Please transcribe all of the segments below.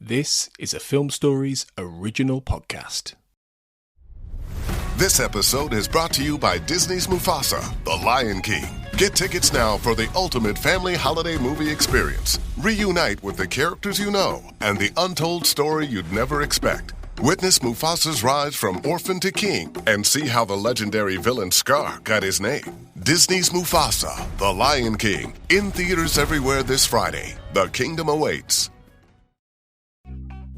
This is a Film Stories original podcast. This episode is brought to you by Disney's Mufasa, The Lion King. Get tickets now for the ultimate family holiday movie experience. Reunite with the characters you know and the untold story you'd never expect. Witness Mufasa's rise from orphan to king and see how the legendary villain Scar got his name. Disney's Mufasa, The Lion King, in theaters everywhere this Friday. The kingdom awaits.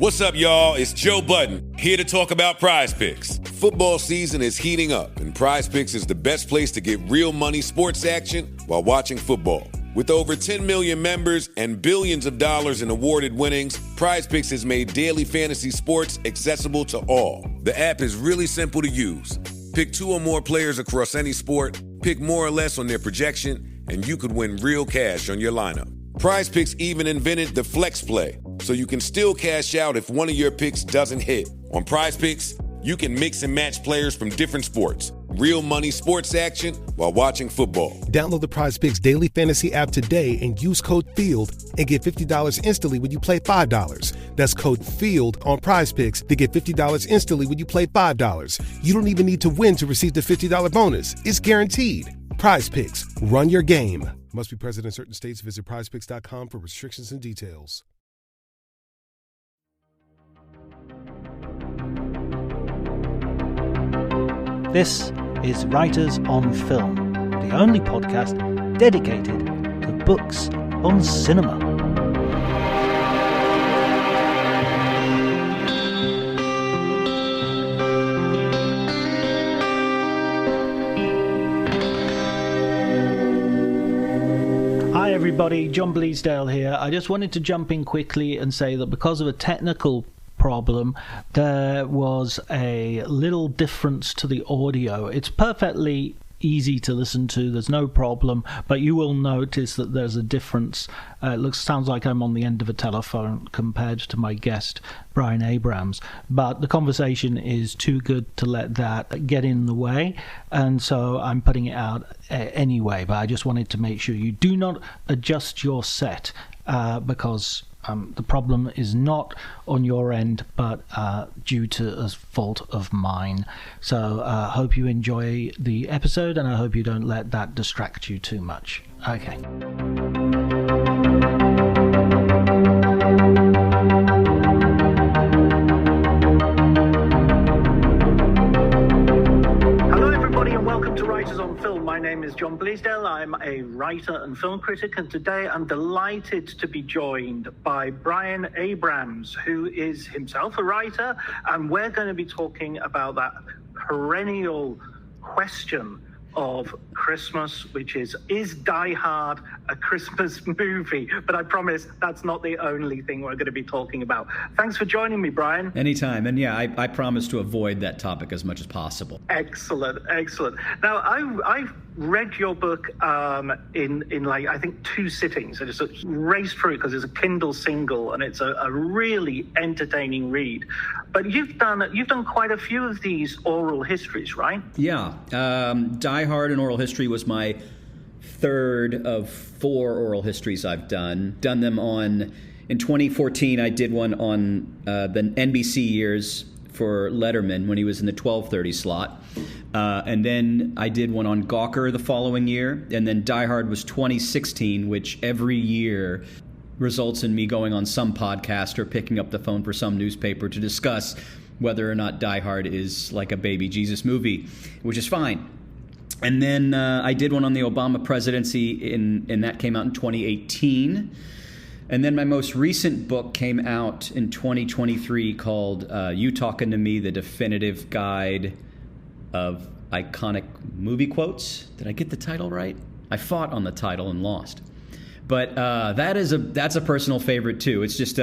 What's up, y'all? It's Joe Budden, here to talk about Prize Picks. Football season is heating up, and Prize Picks is the best place to get real money sports action while watching football. With over 10 million members and billions of dollars in awarded winnings, Prize Picks has made daily fantasy sports accessible to all. The app is really simple to use. Pick two or more players across any sport, pick more or less on their projection, and you could win real cash on your lineup. Prize Picks even invented the Flex Play, so you can still cash out if one of your picks doesn't hit. On Prize Picks, you can mix and match players from different sports. Real money sports action while watching football. Download the Prize Picks daily fantasy app today and use code FIELD and get $50 instantly when you play $5. That's code FIELD on Prize Picks to get $50 instantly when you play $5. You don't even need to win to receive the $50 bonus. It's guaranteed. Prize Picks. Run your game. Must be present in certain states. Visit prizepicks.com for restrictions and details. This is Writers on Film, the only podcast dedicated to books on cinema. Hi everybody, John Bleasdale here. I just wanted to jump in quickly and say that because of a technical problem, there was a little difference to the audio. It's perfectly easy to listen to, there's no problem, but you will notice that there's a difference. Sounds like I'm on the end of a telephone compared to my guest Brian Abrams, but the conversation is too good to let that get in the way, and so I'm putting it out anyway. But I just wanted to make sure you do not adjust your set because the problem is not on your end, but due to a fault of mine. So I hope you enjoy the episode, and I hope you don't let that distract you too much. Okay. Writers on Film. My name is John Bleasdale. I'm a writer and film critic, and today I'm delighted to be joined by Brian Abrams, who is himself a writer, and we're going to be talking about that perennial question of Christmas, which is Die Hard a Christmas movie? But I promise that's not the only thing we're going to be talking about. Thanks for joining me, Brian. Anytime. And yeah, I promise to avoid that topic as much as possible. Excellent. Now, I've read your book in like, I think, 2 sittings. I just raced through it because it's a Kindle single and it's a really entertaining read. But you've done quite a few of these oral histories, right? Yeah. Die Hard and Oral History was my third of 4 oral histories I've done. Done them in 2014, I did one on the NBC years for Letterman when he was in the 12:30 slot. And then I did one on Gawker the following year. And then Die Hard was 2016, which every year results in me going on some podcast or picking up the phone for some newspaper to discuss whether or not Die Hard is like a baby Jesus movie, which is fine. And then I did one on the Obama presidency, and that came out in 2018. And then my most recent book came out in 2023 called You Talking to Me, The Definitive Guide of Iconic Movie Quotes. Did I get the title right? I fought on the title and lost. But that's a personal favorite too. It's just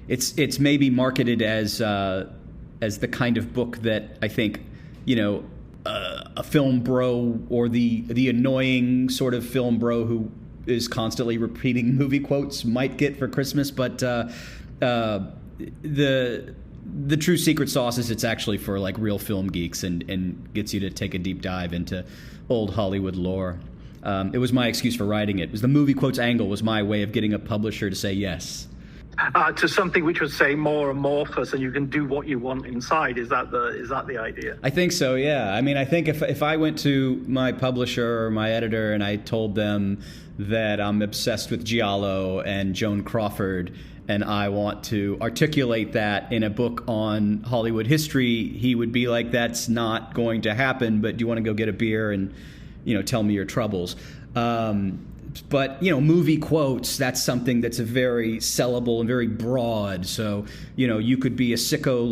it's maybe marketed as the kind of book that I think, a film bro or the annoying sort of film bro who is constantly repeating movie quotes might get for Christmas. But the true secret sauce is it's actually for like real film geeks and gets you to take a deep dive into old Hollywood lore. It was my excuse for writing it. It was the movie quotes angle was my way of getting a publisher to say yes. to something which was, say, more amorphous, and you can do what you want inside. Is that the idea? I think so, yeah. I mean, I think if I went to my publisher or my editor and I told them that I'm obsessed with Giallo and Joan Crawford and I want to articulate that in a book on Hollywood history, he would be like, that's not going to happen, but do you want to go get a beer and, tell me your troubles? But, movie quotes, that's something that's a very sellable and very broad. So, you could be a sicko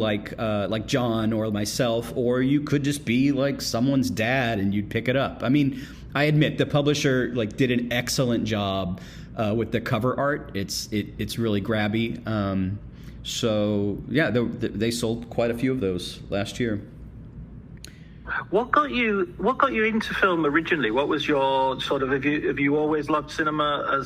like John or myself, or you could just be like someone's dad and you'd pick it up. I mean, I admit the publisher did an excellent job with the cover art. It's really grabby. So, yeah, they sold quite a few of those last year. What got you into film originally? What was your sort of, have you always loved cinema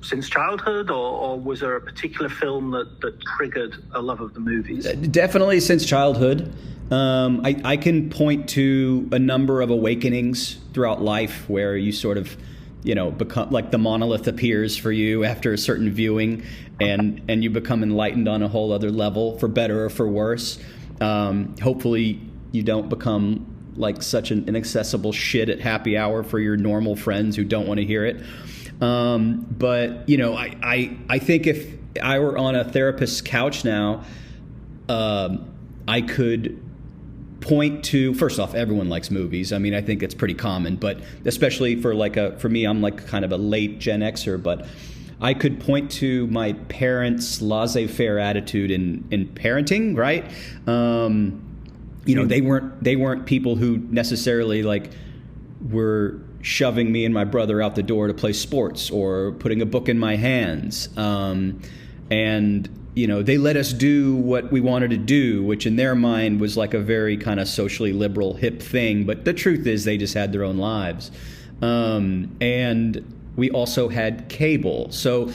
since childhood, or was there a particular film that triggered a love of the movies? Definitely since childhood. I can point to a number of awakenings throughout life where you sort of, become like the monolith appears for you after a certain viewing, and you become enlightened on a whole other level, for better or for worse. Hopefully you don't become like such an inaccessible shit at happy hour for your normal friends who don't want to hear it. But I think if I were on a therapist's couch now, I could point to, first off, everyone likes movies. I mean, I think it's pretty common, but especially for me, I'm like kind of a late Gen Xer, but I could point to my parents' laissez-faire attitude in parenting, right? They weren't people who necessarily were shoving me and my brother out the door to play sports or putting a book in my hands. And they let us do what we wanted to do, which in their mind was like a very kind of socially liberal, hip thing. But the truth is they just had their own lives. And we also had cable. So,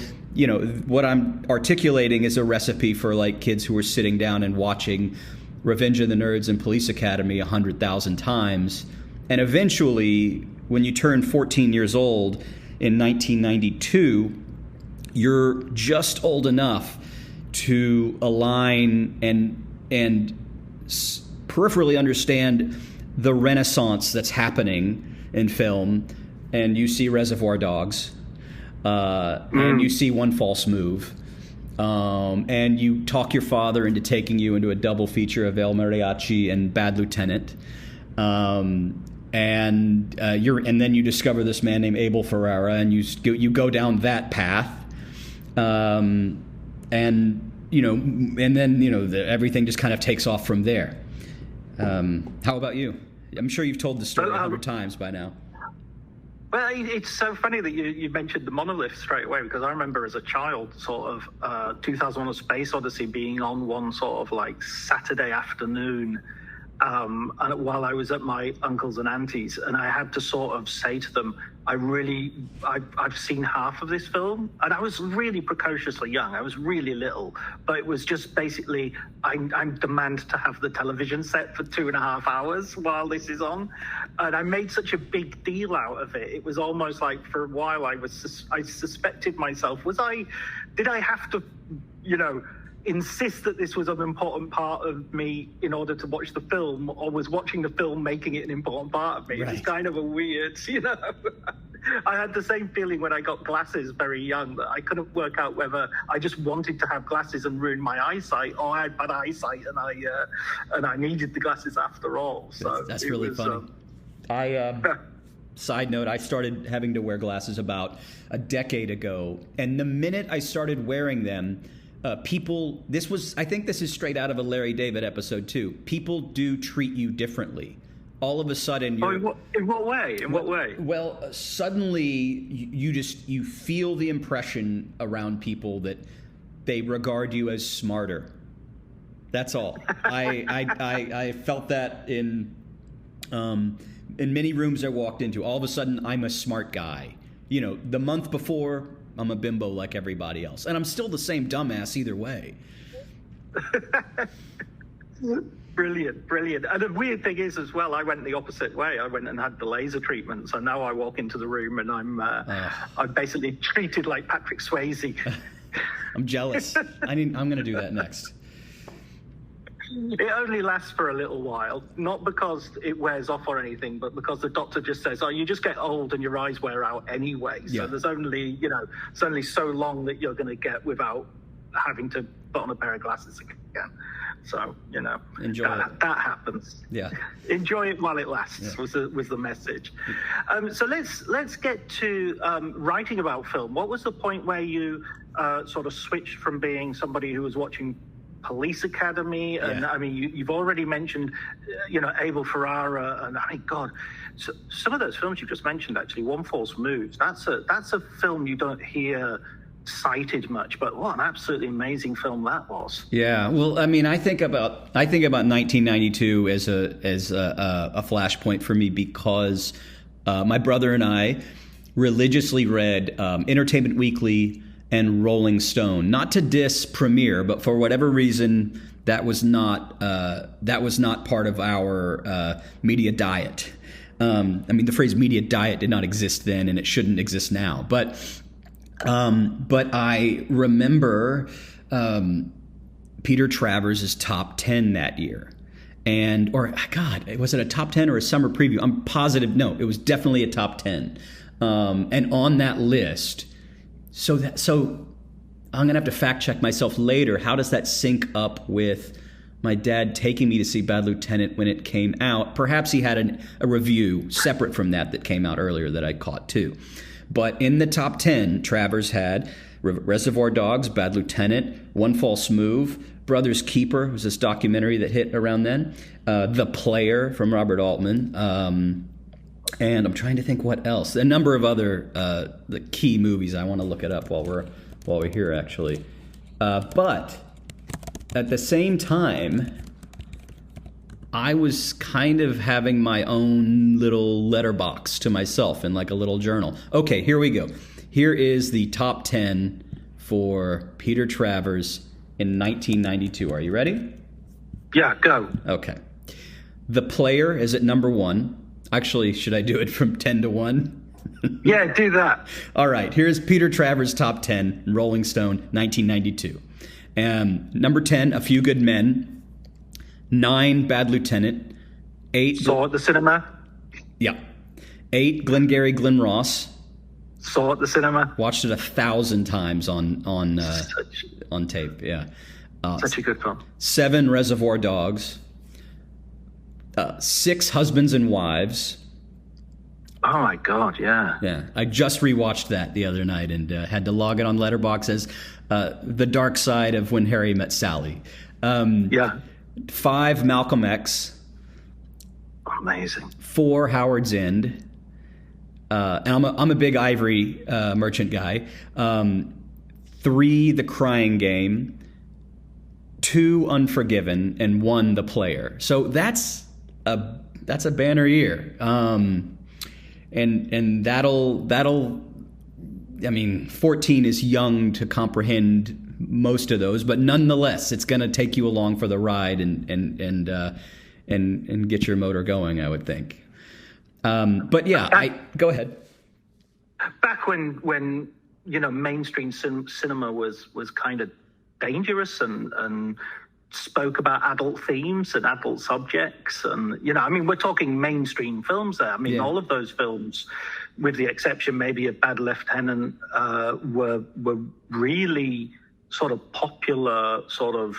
what I'm articulating is a recipe for kids who were sitting down and watching Revenge of the Nerds and Police Academy 100,000 times. And eventually, when you turn 14 years old in 1992, you're just old enough to align and peripherally understand the renaissance that's happening in film. And you see Reservoir Dogs, and you see One False Move. And you talk your father into taking you into a double feature of El Mariachi and Bad Lieutenant, and then you discover this man named Abel Ferrara, and you go down that path, and then everything just kind of takes off from there. How about you? I'm sure you've told the story 100 times by now. Well, it's so funny that you mentioned the monolith straight away, because I remember as a child sort of 2001: A Space Odyssey being on one sort of Saturday afternoon and while I was at my uncle's and auntie's, and I had to sort of say to them, I've seen half of this film, and I was really precociously young. I was really little, but it was just basically, I demand to have the television set for 2.5 hours while this is on. And I made such a big deal out of it. It was almost like, for a while, I suspected myself. Did I have to, insist that this was an important part of me in order to watch the film, or was watching the film making it an important part of me? Right. It's kind of a weird, I had the same feeling when I got glasses very young, that I couldn't work out whether I just wanted to have glasses and ruin my eyesight, or I had bad eyesight and I needed the glasses after all. So that's really funny. Side note, I started having to wear glasses about a decade ago, and the minute I started wearing them, I think this is straight out of a Larry David episode too. People do treat you differently. All of a sudden, in what way? Well, suddenly you feel the impression around people that they regard you as smarter. That's all. I felt that in many rooms I walked into. All of a sudden, I'm a smart guy. The month before, I'm a bimbo like everybody else. And I'm still the same dumbass either way. Brilliant. And the weird thing is as well, I went the opposite way. I went and had the laser treatment. So now I walk into the room and I'm basically treated like Patrick Swayze. I'm jealous. I'm going to do that next. It only lasts for a little while, not because it wears off or anything, but because the doctor just says, "Oh, you just get old and your eyes wear out anyway." So there's only, it's only so long that you're going to get without having to put on a pair of glasses again. So, enjoy that happens. Yeah. Enjoy it while it lasts was the message. So let's get to writing about film. What was the point where you sort of switched from being somebody who was watching Police Academy, and I mean, you've already mentioned, Abel Ferrara, and I mean, God, so some of those films you just mentioned, actually, One False Move, that's a film you don't hear cited much, but what an absolutely amazing film that was. Yeah, well, I mean, I think about 1992 as a flashpoint for me because my brother and I religiously read Entertainment Weekly and Rolling Stone, not to diss Premiere, but for whatever reason, that was not part of our media diet. I mean, the phrase media diet did not exist then, and it shouldn't exist now. But I remember Peter Travers' top 10 that year. Was it a top 10 or a summer preview? I'm positive. No, it was definitely a top 10. And on that list, so I'm going to have to fact check myself later. How does that sync up with my dad taking me to see Bad Lieutenant when it came out? Perhaps he had a review separate from that came out earlier that I caught too. But in the top 10, Travers had Reservoir Dogs, Bad Lieutenant, One False Move, Brothers Keeper was this documentary that hit around then, The Player from Robert Altman, and I'm trying to think what else. A number of other the key movies. I want to look it up while we're here, actually. But at the same time, I was kind of having my own little letterbox to myself in like a little journal. Okay, here we go. Here is the top 10 for Peter Travers in 1992. Are you ready? Yeah, go. Okay. The Player is at number 1. Actually, should I do it from 10 to 1? Yeah, do that. All right, here's Peter Travers' top 10, Rolling Stone, 1992. Number 10, A Few Good Men. 9, Bad Lieutenant. 8. Saw at the cinema. Yeah. 8, Glengarry Glen Ross. Saw at the cinema. Watched it 1,000 times on tape. Yeah. Such a good film. 7, Reservoir Dogs. 6, Husbands and Wives. Oh my God, yeah. Yeah, I just rewatched that the other night and had to log it on Letterboxd as The Dark Side of When Harry Met Sally. Yeah. 5, Malcolm X. Amazing. 4, Howard's End. And I'm a big Ivory Merchant guy. 3, The Crying Game. 2, Unforgiven, and 1, The Player. So that's a banner year. And that'll. I mean, 14 is young to comprehend most of those, but nonetheless, it's going to take you along for the ride and get your motor going, I would think. But yeah, go ahead. Back when mainstream cinema was kind of dangerous and spoke about adult themes and adult subjects, and we're talking mainstream films there. I mean, all of those films, with the exception maybe of Bad Lieutenant, were really sort of popular sort of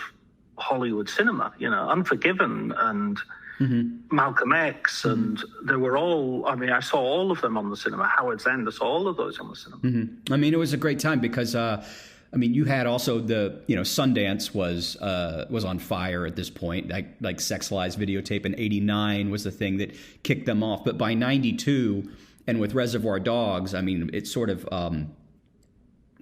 Hollywood cinema, Unforgiven and Malcolm X, and they were all, I saw all of them on the cinema. Howard's End, I saw all of those on the cinema. I mean, it was a great time because, you had also Sundance was on fire at this point, like Sex Lies videotape in '89 was the thing that kicked them off. But by '92, and with Reservoir Dogs, it sort of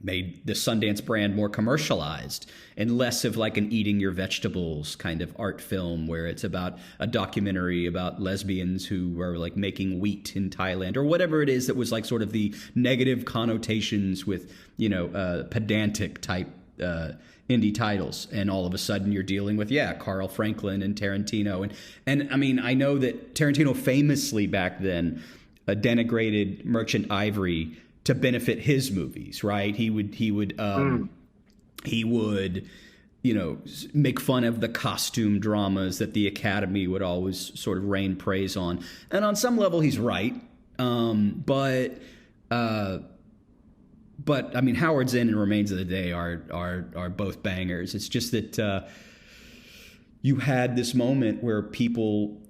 made the Sundance brand more commercialized and less of like an eating your vegetables kind of art film where it's about a documentary about lesbians who are like making wheat in Thailand or whatever it is that was like sort of the negative connotations with, pedantic type indie titles. And all of a sudden you're dealing with, Carl Franklin and Tarantino. And I know that Tarantino famously back then denigrated Merchant Ivory to benefit his movies, right? He would He would, make fun of the costume dramas that the Academy would always sort of rain praise on. And on some level, he's right. But I mean, Howard's End and Remains of the Day are both bangers. It's just that you had this moment where people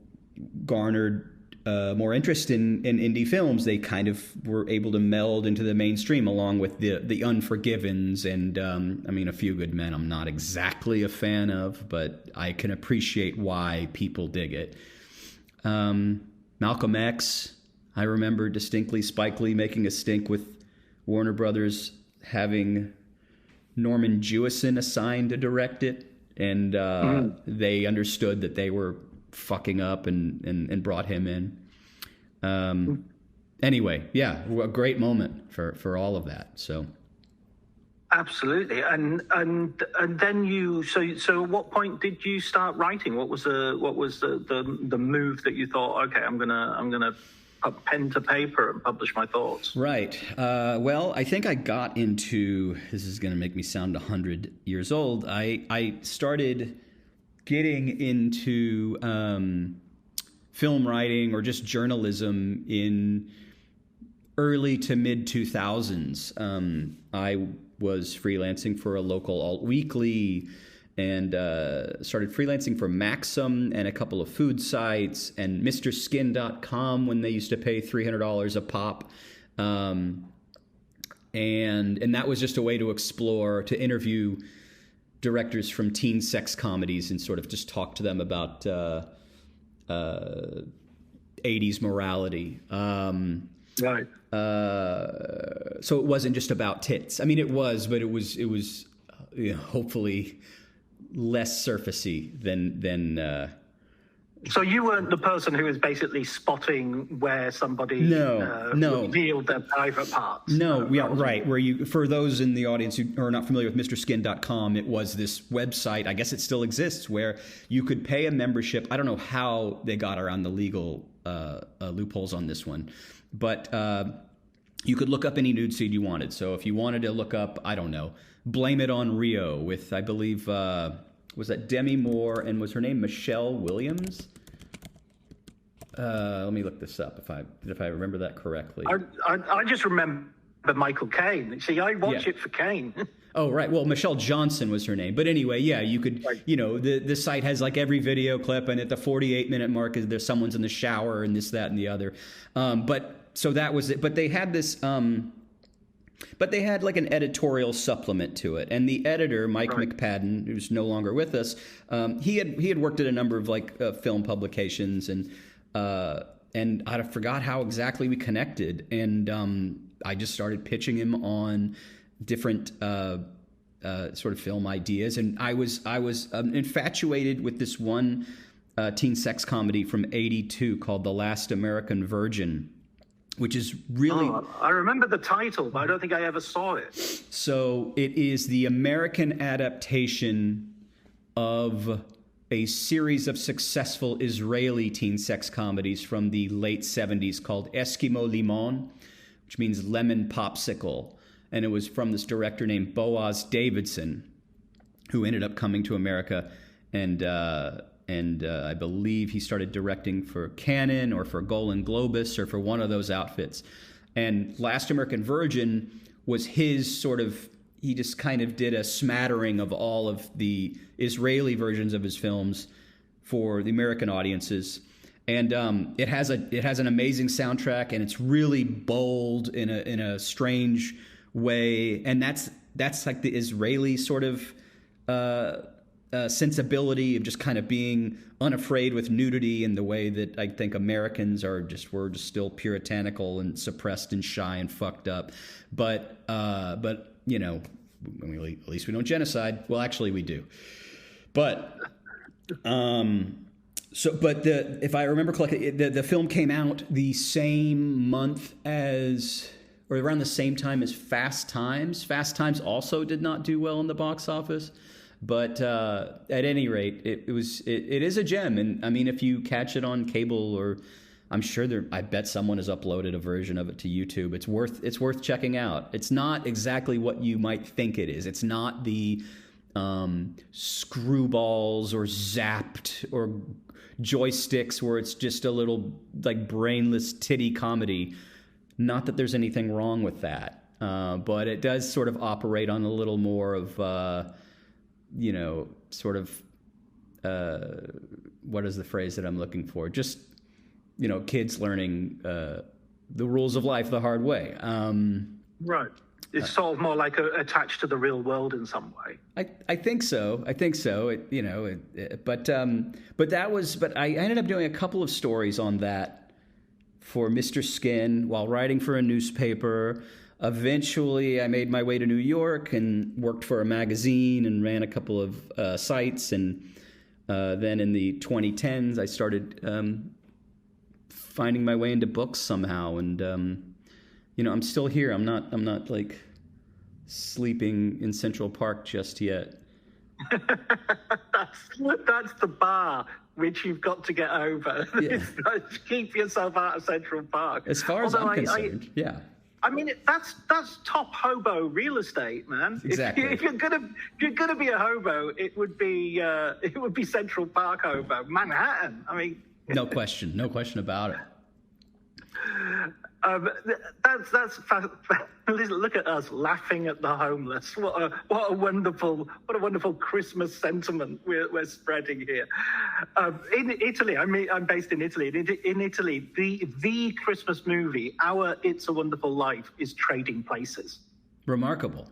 garnered more interest in indie films. They kind of were able to meld into the mainstream along with the Unforgivens and A Few Good Men I'm not exactly a fan of, but I can appreciate why people dig it. Malcolm X, I remember distinctly Spike Lee making a stink with Warner Brothers having Norman Jewison assigned to direct it, and they understood that they were fucking up and brought him in. Anyway, yeah, a great moment for all of that. So absolutely. And then you so at what point did you start writing? What was the move that you thought, okay, I'm gonna put pen to paper and publish my thoughts? Right. Well, I think I got into, this is going to make me sound 100 years old. I started getting into film writing or just journalism in early to mid 2000s. I was freelancing for a local alt weekly and started freelancing for Maxim and a couple of food sites and MrSkin.com when they used to pay $300 a pop. And that was just a way to explore, to interview directors from teen sex comedies and sort of just talk to them about 80s morality. Right. So it wasn't just about tits. I mean, it was, but it was hopefully less surfacey than. So you weren't the person who was basically spotting where somebody revealed their private parts. No, yeah, right. Where you, for those in the audience who are not familiar with MrSkin.com, it was this website. I guess it still exists, where you could pay a membership. I don't know how they got around the legal loopholes on this one, but you could look up any nude seed you wanted. So if you wanted to look up, I don't know, Blame It on Rio with, I believe, was that Demi Moore, and was her name Michelle Williams? Let me look this up if I remember that correctly. I just remember Michael Caine. See, I watch it for Caine. Oh, right. Well, Michelle Johnson was her name. But anyway, yeah, you could, the site has like every video clip, and at the 48-minute mark, there's someone's in the shower and this, that, and the other. So that was it. But they had this, but they had like an editorial supplement to it. And the editor, Mike McPadden, who's no longer with us, he had worked at a number of like film publications, and I forgot how exactly we connected. And I just started pitching him on different sort of film ideas. And I was infatuated with this one teen sex comedy from '82 called The Last American Virgin, which is really... I remember the title, but I don't think I ever saw it. So it is the American adaptation of a series of successful Israeli teen sex comedies from the late 70s called Eskimo Limon, which means lemon popsicle. And it was from this director named Boaz Davidson, who ended up coming to America, and I believe he started directing for Canon or for Golan Globus or for one of those outfits. And Last American Virgin was his sort of, he just kind of did a smattering of all of the Israeli versions of his films for the American audiences. And it has an amazing soundtrack, and it's really bold in a strange way. And that's like the Israeli sort of sensibility of just kind of being unafraid with nudity in the way that I think Americans we're just still puritanical and suppressed and shy and fucked up. But you know, at least we don't genocide. Well, actually we do. But if I remember correctly, the film came out the same month as, or around the same time as Fast Times. Fast Times also did not do well in the box office. But at any rate, it is a gem. And I mean, if you catch it on cable or I'm sure I bet someone has uploaded a version of it to YouTube. It's worth checking out. It's not exactly what you might think it is. It's not the screwballs or zapped or joysticks where it's just a little like brainless titty comedy. Not that there's anything wrong with that, but it does sort of operate on a little more of sort of what is the phrase that I'm looking for? Just kids learning the rules of life the hard way. Right. It's sort of more like attached to the real world in some way. I think so. I ended up doing a couple of stories on that for Mr. Skin while writing for a newspaper. Eventually, I made my way to New York and worked for a magazine and ran a couple of sites. And then in the 2010s, I started finding my way into books somehow. And I'm still here. I'm not like sleeping in Central Park just yet. That's the bar which you've got to get over. Yeah. Keep yourself out of Central Park. As far as I'm concerned, yeah. I mean, that's top hobo real estate, man. Exactly. If you're gonna be a hobo, it would be Central Park hobo, Manhattan. I mean, no question about it. That's listen, look at us laughing at the homeless. What a wonderful Christmas sentiment we're spreading here. In Italy, I'm based in Italy. In Italy, the Christmas movie, our It's a Wonderful Life, is Trading Places. Remarkable,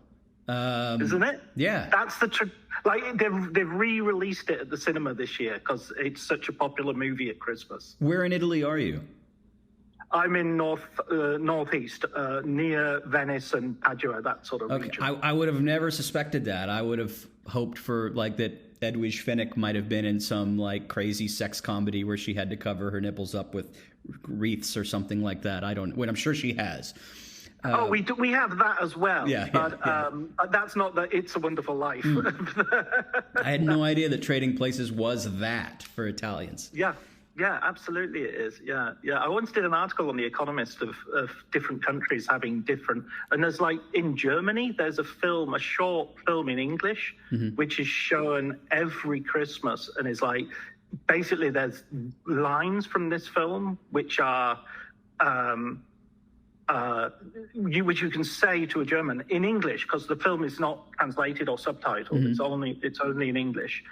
isn't it? Yeah, that's they've re-released it at the cinema this year because it's such a popular movie at Christmas. Where in Italy are you? I'm in northeast, near Venice and Padua, that sort of region. I would have never suspected that. I would have hoped for like that Edwige Fenech might have been in some like crazy sex comedy where she had to cover her nipples up with wreaths or something like that. I'm sure she has. We have that as well. But that's not the It's a Wonderful Life. I had no idea that Trading Places was that for Italians. Yeah, absolutely it is. Yeah. I once did an article on The Economist of different countries having different... And there's like, in Germany, there's a short film in English, which is shown every Christmas and is like... Basically, there's lines from this film which are... which you can say to a German in English, because the film is not translated or subtitled. It's only in English.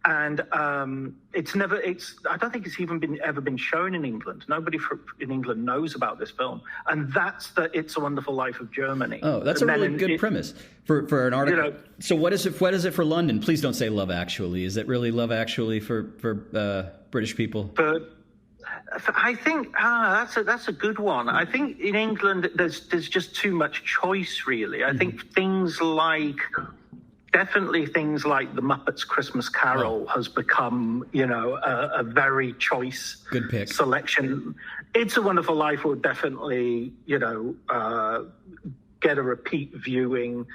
And I don't think it's even ever been shown in England. Nobody in England knows about this film. And that's the It's a Wonderful Life of Germany. Oh, that's a really good premise for an article. So what is it for London? Please don't say Love Actually. Is it really Love Actually for British people? I think that's a good one. I think in England there's just too much choice, really. I think definitely things like The Muppets Christmas Carol has become, a very choice good pick selection. It's a Wonderful Life will definitely, get a repeat viewing.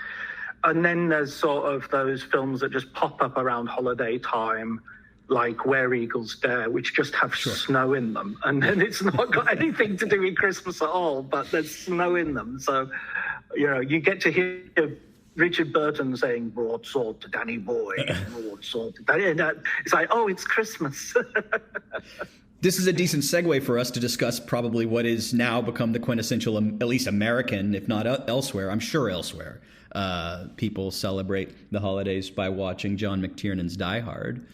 And then there's sort of those films that just pop up around holiday time, like Where Eagles Dare, which just have snow in them. And then it's not got anything to do with Christmas at all, but there's snow in them. So, you get to hear Richard Burton saying broadsword to Danny Boy, broadsword to Danny. And it's like, it's Christmas. This is a decent segue for us to discuss probably what is now become the quintessential, at least American, if not elsewhere, I'm sure elsewhere. People celebrate the holidays by watching John McTiernan's Die Hard.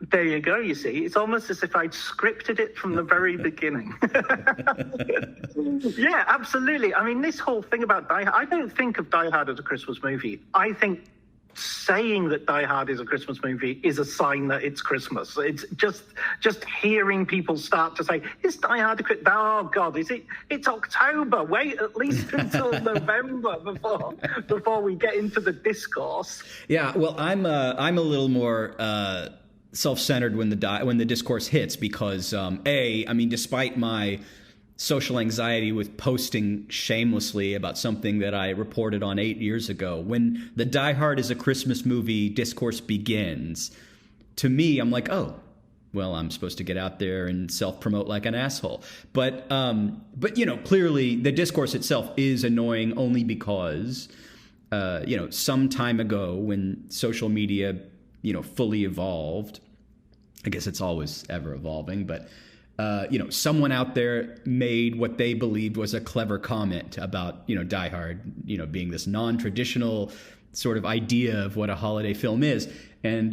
There you go, you see. It's almost as if I'd scripted it from the very beginning. Yeah, absolutely. I mean, this whole thing about Die Hard, I don't think of Die Hard as a Christmas movie. I think saying that Die Hard is a Christmas movie is a sign that it's Christmas. It's just hearing people start to say, is Die Hard a Christmas? Oh, God, is it? It's October. Wait at least until November before we get into the discourse. Yeah, well, I'm a little more... self-centered when the discourse hits because despite my social anxiety with posting shamelessly about something that I reported on 8 years ago, when the Die Hard is a Christmas movie discourse begins, to me I'm like, well, I'm supposed to get out there and self-promote like an asshole. But clearly the discourse itself is annoying only because, some time ago when social media, fully evolved, I guess it's always ever evolving, but, someone out there made what they believed was a clever comment about, Die Hard, being this non-traditional sort of idea of what a holiday film is. And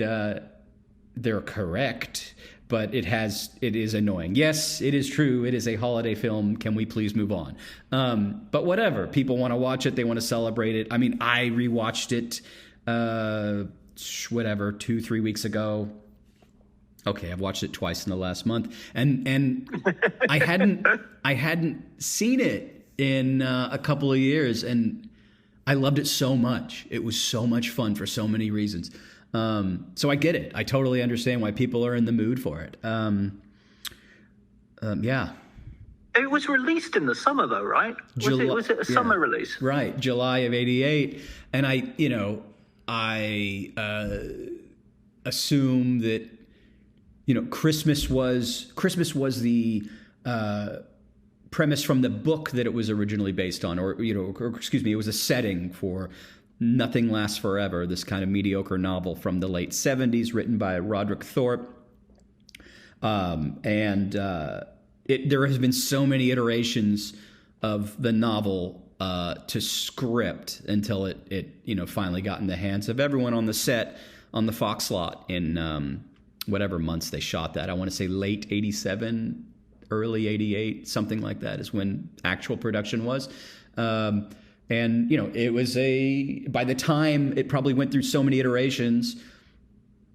they're correct, but it is annoying. Yes, it is true. It is a holiday film. Can we please move on? But whatever. People want to watch it. They want to celebrate it. I mean, I rewatched it, 2-3 weeks ago. Okay, I've watched it twice in the last month, and I hadn't seen it in a couple of years, and I loved it so much. It was so much fun for so many reasons. So I get it. I totally understand why people are in the mood for it. Yeah. It was released in the summer, though, right? Was it a summer release? Right, July of '88, and I assume that Christmas was the premise from the book that it was originally based on, or it was a setting for Nothing Lasts Forever, this kind of mediocre novel from the late 70s, written by Roderick Thorpe. There has been so many iterations of the novel to script until it finally got in the hands of everyone on the set on the Fox lot in whatever months they shot that. I want to say late 87, early 88, something like that is when actual production was. And, it was by the time it probably went through so many iterations,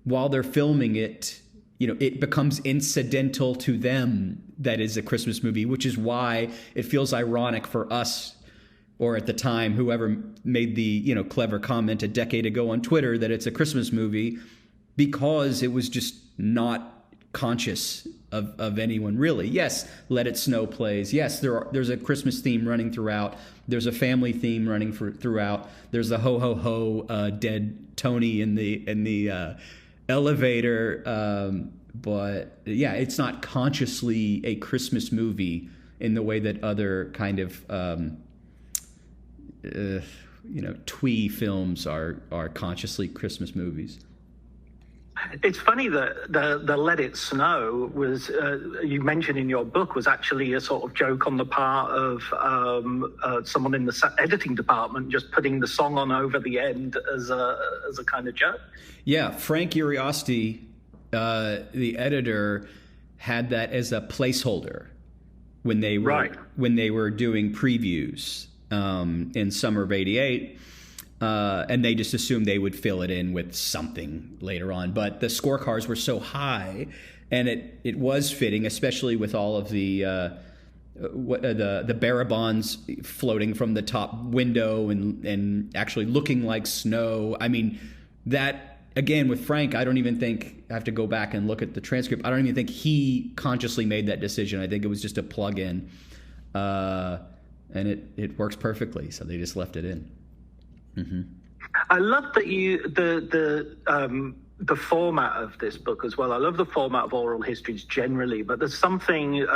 while they're filming it, it becomes incidental to them that is a Christmas movie, which is why it feels ironic for us, or at the time, whoever made the, clever comment a decade ago on Twitter that it's a Christmas movie, because it was just not conscious of anyone really. Yes, Let It Snow plays. Yes, there's a Christmas theme running throughout. There's a family theme running throughout. There's the ho ho ho dead Tony in the elevator. But yeah, it's not consciously a Christmas movie in the way that other kind of twee films are consciously Christmas movies. It's funny that the Let It Snow was, you mentioned in your book, was actually a sort of joke on the part of someone in the editing department, just putting the song on over the end as a kind of joke. Yeah, Frank Uriosty, the editor, had that as a placeholder when they were doing previews in summer of '88. And they just assumed they would fill it in with something later on. But the scorecards were so high, and it was fitting, especially with all of the barabons floating from the top window and actually looking like snow. I mean, that, again, with Frank, I don't even think, I have to go back and look at the transcript, I don't even think he consciously made that decision. I think it was just a plug-in. And it works perfectly, so they just left it in. Mm-hmm. I love that the format of this book as well. I love the format of oral histories generally, but there's something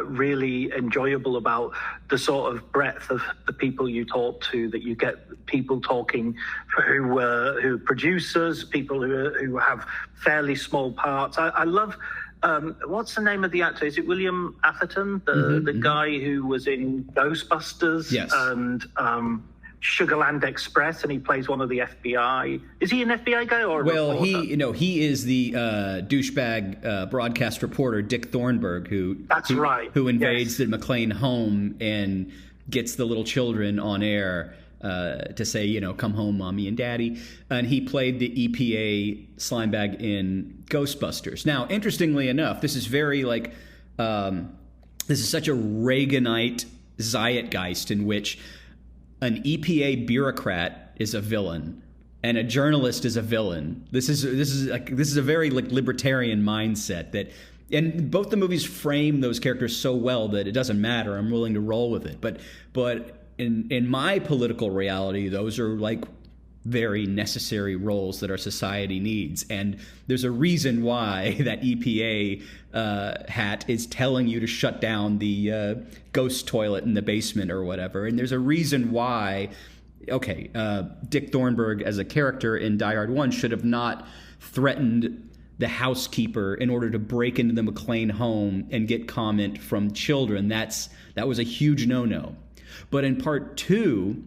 really enjoyable about the sort of breadth of the people you talk to, that you get people talking who are producers, people who have fairly small parts. I love, what's the name of the actor? Is it William Atherton, the guy who was in Ghostbusters? Yes. And Sugarland Express, and he plays one of the FBI. Is he an FBI guy or? Well, he is the douchebag broadcast reporter Dick Thornburg, who invades the McLean home and gets the little children on air to say, come home, mommy and daddy. And he played the EPA slimebag in Ghostbusters. Now, interestingly enough, this is very this is such a Reaganite zeitgeist in which an EPA bureaucrat is a villain and a journalist is a villain. This is a very libertarian mindset and both the movies frame those characters so well that it doesn't matter. I'm willing to roll with it. But in my political reality, those are very necessary roles that our society needs. And there's a reason why that EPA hat is telling you to shut down the ghost toilet in the basement or whatever. And there's a reason why, Dick Thornburg as a character in Die Hard 1 should have not threatened the housekeeper in order to break into the McClane home and get comment from children. That was a huge no-no. But in part 2,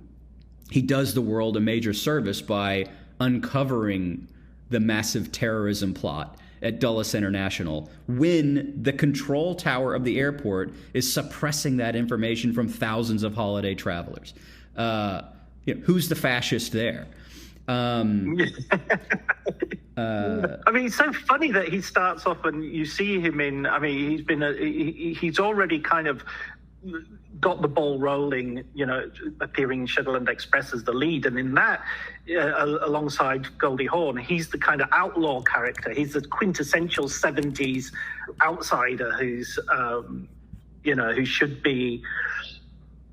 he does the world a major service by uncovering the massive terrorism plot at Dulles International when the control tower of the airport is suppressing that information from thousands of holiday travelers. Who's the fascist there? I mean, it's so funny that he starts off and you see him in. I mean, he's already kind of got the ball rolling, appearing in Shutterland Express as the lead, and in that, alongside Goldie Hawn, he's the kind of outlaw character. He's the quintessential 70s outsider who's, who should be,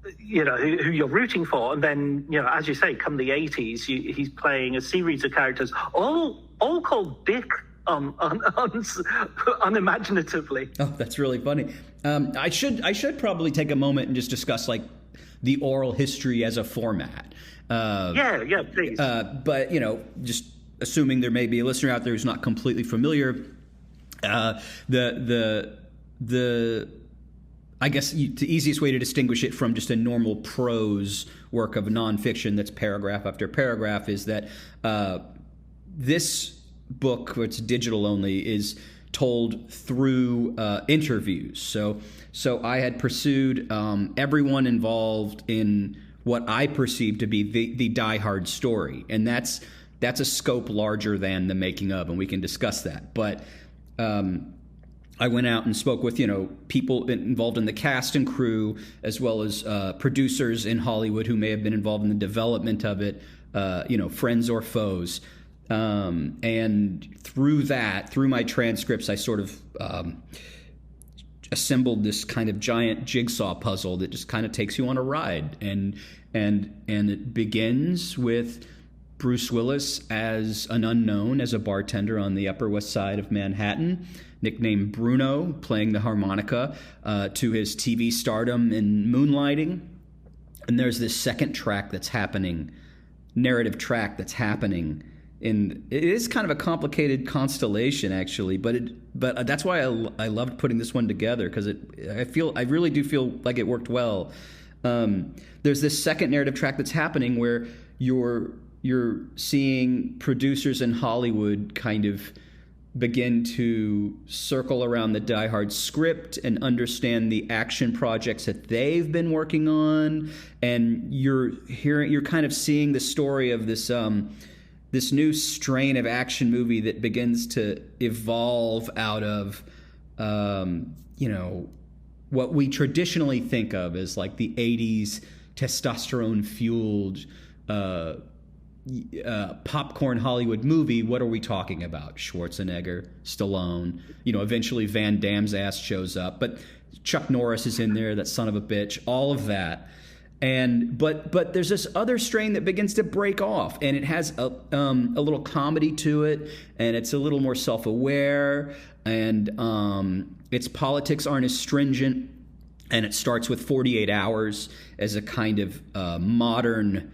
who you're rooting for. And then, as you say, come the 80s, he's playing a series of characters, all called Dick, unimaginatively. Oh, that's really funny. I should probably take a moment and just discuss like the oral history as a format. Yeah, please. But just assuming there may be a listener out there who's not completely familiar, the I guess the easiest way to distinguish it from just a normal prose work of nonfiction that's paragraph after paragraph is that this book, which is digital only, is told through interviews. So I had pursued everyone involved in what I perceive to be the Die Hard story, and that's a scope larger than the making of, and we can discuss that. But I went out and spoke with people involved in the cast and crew, as well as producers in Hollywood who may have been involved in the development of it, friends or foes. And through my transcripts, I sort of assembled this kind of giant jigsaw puzzle that just kind of takes you on a ride. And it begins with Bruce Willis as an unknown, as a bartender on the Upper West Side of Manhattan, nicknamed Bruno, playing the harmonica, to his TV stardom in Moonlighting. And there's this second narrative track that's happening. And it is kind of a complicated constellation, actually, but that's why I loved putting this one together, because I really do feel like it worked well. There's this second narrative track that's happening where you're seeing producers in Hollywood kind of begin to circle around the Die Hard script and understand the action projects that they've been working on, and you're kind of seeing the story of this new strain of action movie that begins to evolve out of, what we traditionally think of as like the 80s testosterone-fueled popcorn Hollywood movie. What are we talking about? Schwarzenegger, Stallone, eventually Van Damme's ass shows up, but Chuck Norris is in there, that son of a bitch, all of that. But there's this other strain that begins to break off, and it has a little comedy to it, and it's a little more self-aware, and its politics aren't as stringent, and it starts with 48 Hours as a kind of modern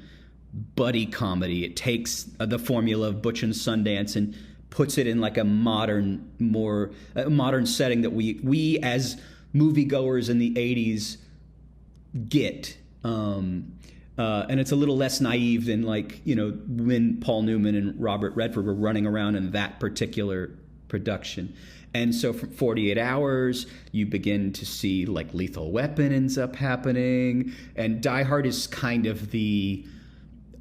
buddy comedy. It takes the formula of Butch and Sundance and puts it in like a modern setting that we as moviegoers in the 80s get. And it's a little less naive than when Paul Newman and Robert Redford were running around in that particular production. And so from 48 Hours, you begin to see like Lethal Weapon ends up happening, and Die Hard is kind of the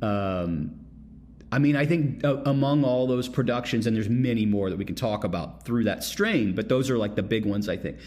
I think among all those productions, and there's many more that we can talk about through that strain, but those are like the big ones, I think.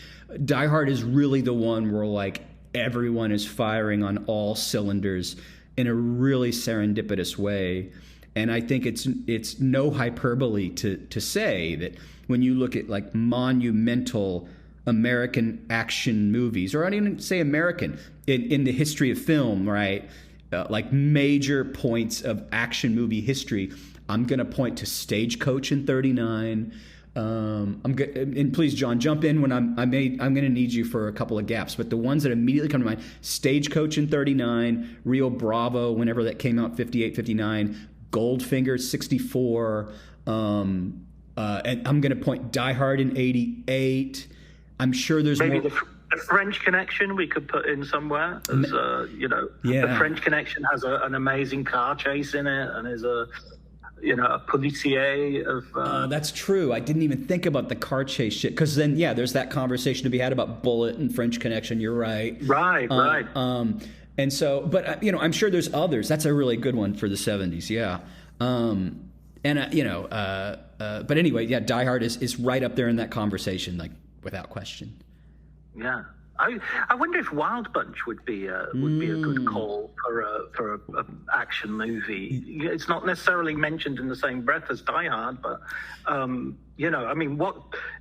Die Hard is really the one where like everyone is firing on all cylinders in a really serendipitous way. And I think it's no hyperbole to say that when you look at like monumental American action movies, or I don't even say American, in the history of film, right? like major points of action movie history, I'm going to point to Stagecoach in '39. And please, John, jump in when I'm going to need you for a couple of gaps. But the ones that immediately come to mind: Stagecoach in '39, Rio Bravo, whenever that came out, '58, '59, Goldfinger '64, and I'm going to point Die Hard in '88. I'm sure there's maybe more. The French Connection we could put in somewhere. As, The French Connection has an amazing car chase in it, and is a policier of... That's true. I didn't even think about the car chase shit. Because then, there's that conversation to be had about Bullet and French Connection. You're right. Right. And so, but, I'm sure there's others. That's a really good one for the 70s, yeah. But anyway, Die Hard is right up there in that conversation, like, without question. Yeah. I wonder if Wild Bunch would be a good call for a action movie. It's not necessarily mentioned in the same breath as Die Hard, but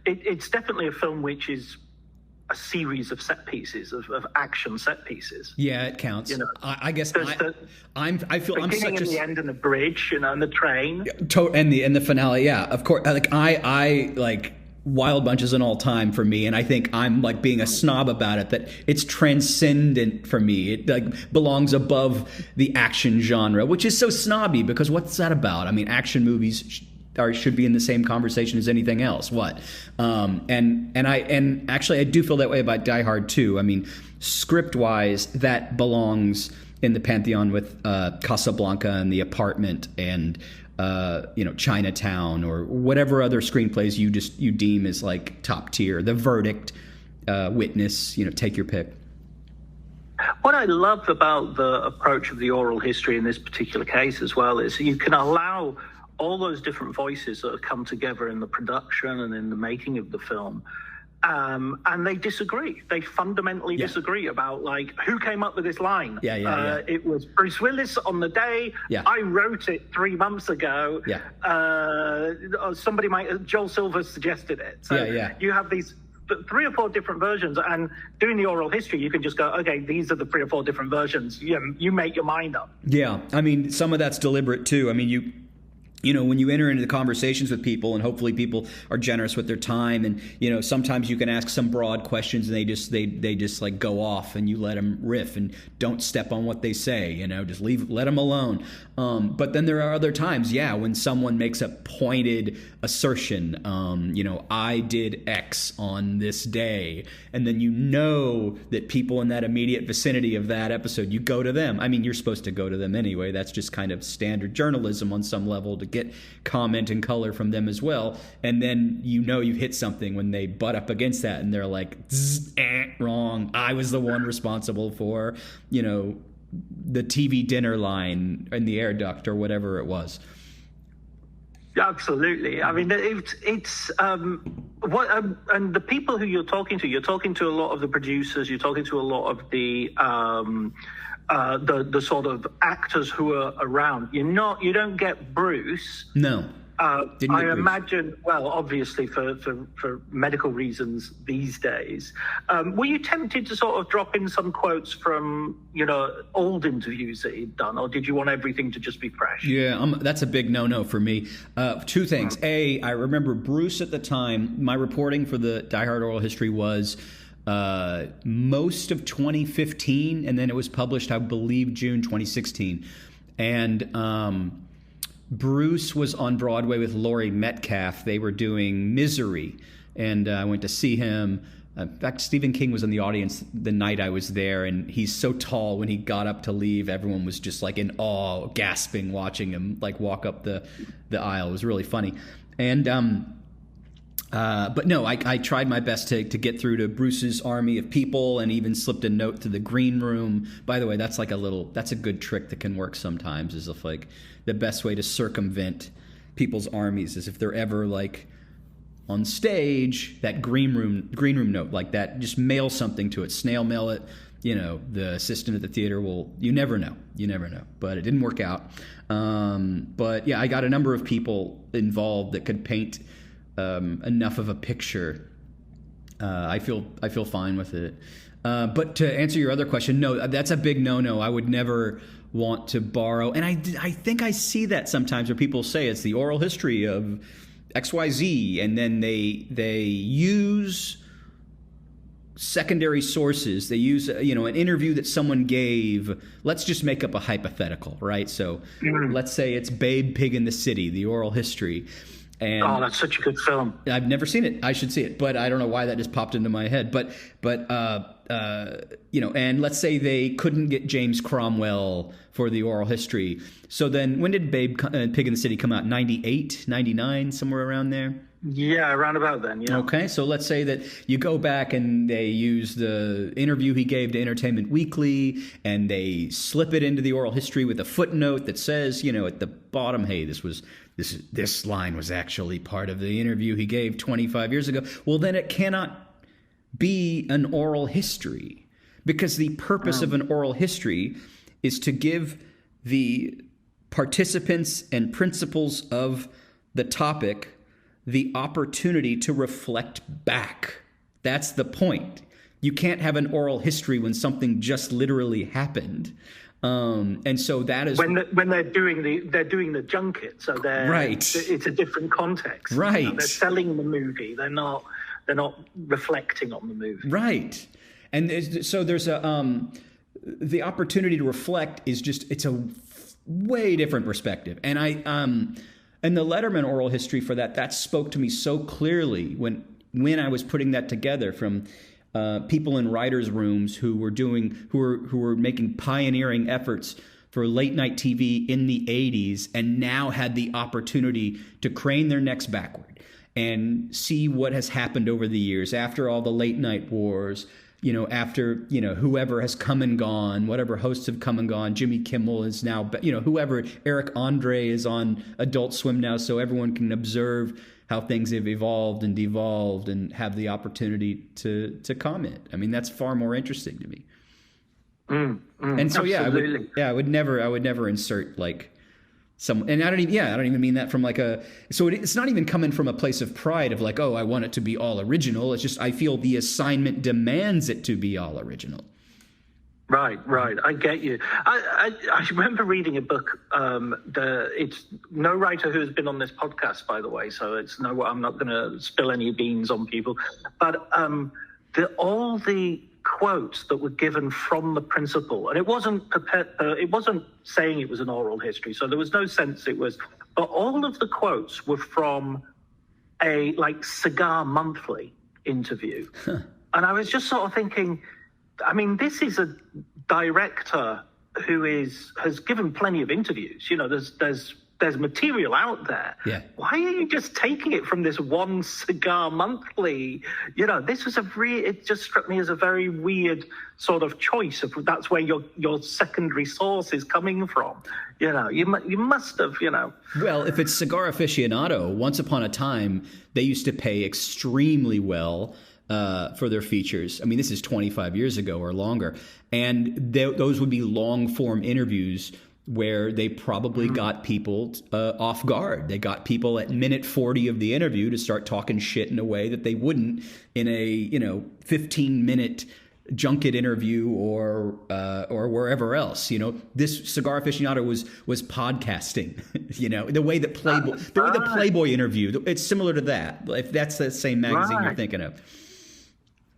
it's definitely a film which is a series of set pieces of action set pieces. Yeah, it counts. I guess I feel I'm such the end and the bridge, and the train, and the finale. Yeah, of course. Like I like. Wild Bunch is an all-time for me, and I think I'm like being a snob about it, that it's transcendent for me. It like belongs above the action genre, which is so snobby, because what's that about? I mean, action movies should be in the same conversation as anything else. What? And actually I do feel that way about Die Hard too. I mean, script-wise, that belongs in the pantheon with Casablanca and The Apartment and Chinatown, or whatever other screenplays you deem as like top tier. The Verdict, Witness, take your pick. What I love about the approach of the oral history in this particular case as well is you can allow all those different voices that have come together in the production and in the making of the film. And they disagree. They fundamentally disagree about, like, who came up with this line. It was Bruce Willis on the day. I wrote it 3 months ago. Joel Silver suggested it. So you have these 3 or 4 different versions, and doing the oral history, you can just go, okay, these are the 3 or 4 different versions. You make your mind up. Yeah, I mean, some of that's deliberate too. I mean, when you enter into the conversations with people, and hopefully people are generous with their time, and sometimes you can ask some broad questions and they just like go off, and you let them riff and don't step on what they say, just let them alone. But then there are other times, when someone makes a pointed assertion, I did X on this day, and then that people in that immediate vicinity of that episode, you go to them. I mean, you're supposed to go to them anyway. That's just kind of standard journalism on some level, to get comment and color from them as well. And then you've hit something when they butt up against that, and they're like, wrong. I was the one responsible for, the TV dinner line in the air duct or whatever it was. Absolutely. I mean, it's and the people who you're talking to a lot of the producers, you're talking to a lot of the sort of actors who are around. You don't get Bruce. No. I imagine, well, obviously for medical reasons these days. Were you tempted to sort of drop in some quotes from, old interviews that he'd done, or did you want everything to just be fresh? Yeah, that's a big no-no for me. 2 things. A, I remember Bruce at the time, my reporting for the Die Hard oral history was most of 2015, and then it was published, I believe, June 2016. And Bruce was on Broadway with Laurie Metcalf. They were doing Misery, and I went to see him. In fact, Stephen King was in the audience the night I was there, and he's so tall. When he got up to leave, everyone was just like in awe, gasping, watching him like walk up the aisle. It was really funny. And but no, I tried my best to get through to Bruce's army of people, and even slipped a note to the green room. By the way, that's a good trick that can work sometimes, is if like the best way to circumvent people's armies is if they're ever like on stage, that green room note like that, just mail something to it, snail mail it. The assistant at the theater will, you never know, but it didn't work out. But yeah, I got a number of people involved that could paint enough of a picture. I feel fine with it. But to answer your other question, no, that's a big no-no. I would never want to borrow, and I think I see that sometimes where people say it's the oral history of XYZ, and then they use secondary sources. They use, an interview that someone gave. Let's just make up a hypothetical, right? So let's say it's Babe, Pig in the City, the oral history. And that's such a good film. I've never seen it. I should see it, but I don't know why that just popped into my head. But and let's say they couldn't get James Cromwell for the oral history. So then when did Babe, Pig in the City come out? 98, 99, somewhere around there? Yeah, around about then, yeah. Okay, so let's say that you go back and they use the interview he gave to Entertainment Weekly, and they slip it into the oral history with a footnote that says, at the bottom, hey, this line was actually part of the interview he gave 25 years ago. Well, then it cannot be an oral history, because the purpose of an oral history is to give the participants and principals of the topic the opportunity to reflect back. That's the point. You can't have an oral history when something just literally happened. And so that is when they're doing the junket, so they're right. It's a different context. Right. They're selling the movie. They're not reflecting on the movie. Right. And so there's the opportunity to reflect is it's a way different perspective. And and the Letterman oral history for that spoke to me so clearly when I was putting that together from people in writers' rooms who were making pioneering efforts for late night TV in the 80s, and now had the opportunity to crane their necks backward and see what has happened over the years after all the late night wars. After, whoever has come and gone, whatever hosts have come and gone, Jimmy Kimmel is now, whoever, Eric Andre is on Adult Swim now, so everyone can observe how things have evolved and devolved and have the opportunity to comment. I mean, that's far more interesting to me. And so, I would never insert like and I don't even mean that from like it's not even coming from a place of pride of like, oh, I want it to be all original. It's just I feel the assignment demands it to be all original. Right. I get you. I remember reading a book. It's no writer who has been on this podcast, by the way. So I'm not going to spill any beans on people. But all the quotes that were given from the principal, and it wasn't saying it was an oral history, so there was no sense it was, but all of the quotes were from a Cigar Monthly interview. And I was just sort of thinking, I mean, this is a director who has given plenty of interviews. There's material out there. Yeah. Why are you just taking it from this one Cigar Monthly? This was it just struck me as a very weird sort of choice of that's where your secondary source is coming from. You must have, Well, if it's Cigar Aficionado, once upon a time, they used to pay extremely well for their features. I mean, this is 25 years ago or longer. And those would be long-form interviews where they probably got people off guard. They got people at minute 40 of the interview to start talking shit in a way that they wouldn't in a 15-minute junket interview or wherever else. This Cigar Aficionado was podcasting. The way that Playboy interview, it's similar to that. If that's the same magazine you're thinking of.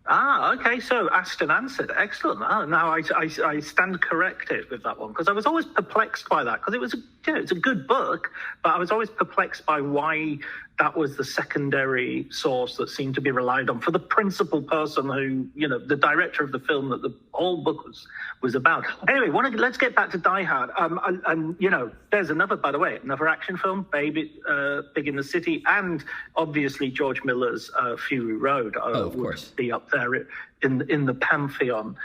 Okay. So asked and answered. Excellent. Now I stand corrected with that one, because I was always perplexed by that, because it was it's a good book, but I was always perplexed by why that was the secondary source that seemed to be relied on for the principal person who, the director of the film that the whole book was about. Anyway, let's get back to Die Hard. And there's another action film, Baby, Big in the City, and obviously George Miller's Fury Road of course. Would be up there in the pantheon.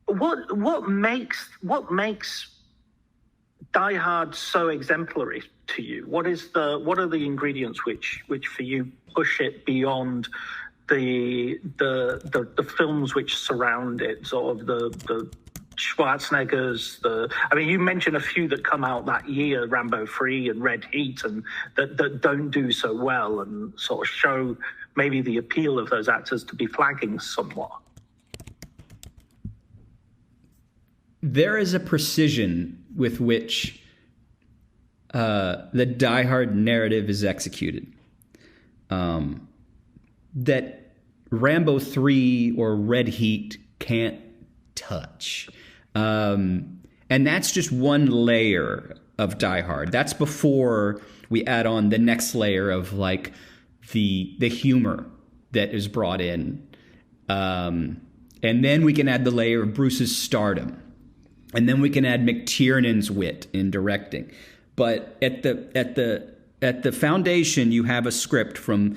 What makes Die Hard so exemplary to you? What are the ingredients which for you push it beyond the films which surround it, sort of the Schwarzenegger's, you mentioned a few that come out that year, Rambo 3 and Red Heat, and that don't do so well and sort of show maybe the appeal of those actors to be flagging somewhat. there is a precision with which the Die Hard narrative is executed that Rambo 3 or Red Heat can't touch. And that's just one layer of Die Hard. That's before we add on the next layer of like the humor that is brought in. And then we can add the layer of Bruce's stardom. And then we can add McTiernan's wit in directing. But at the foundation, you have a script from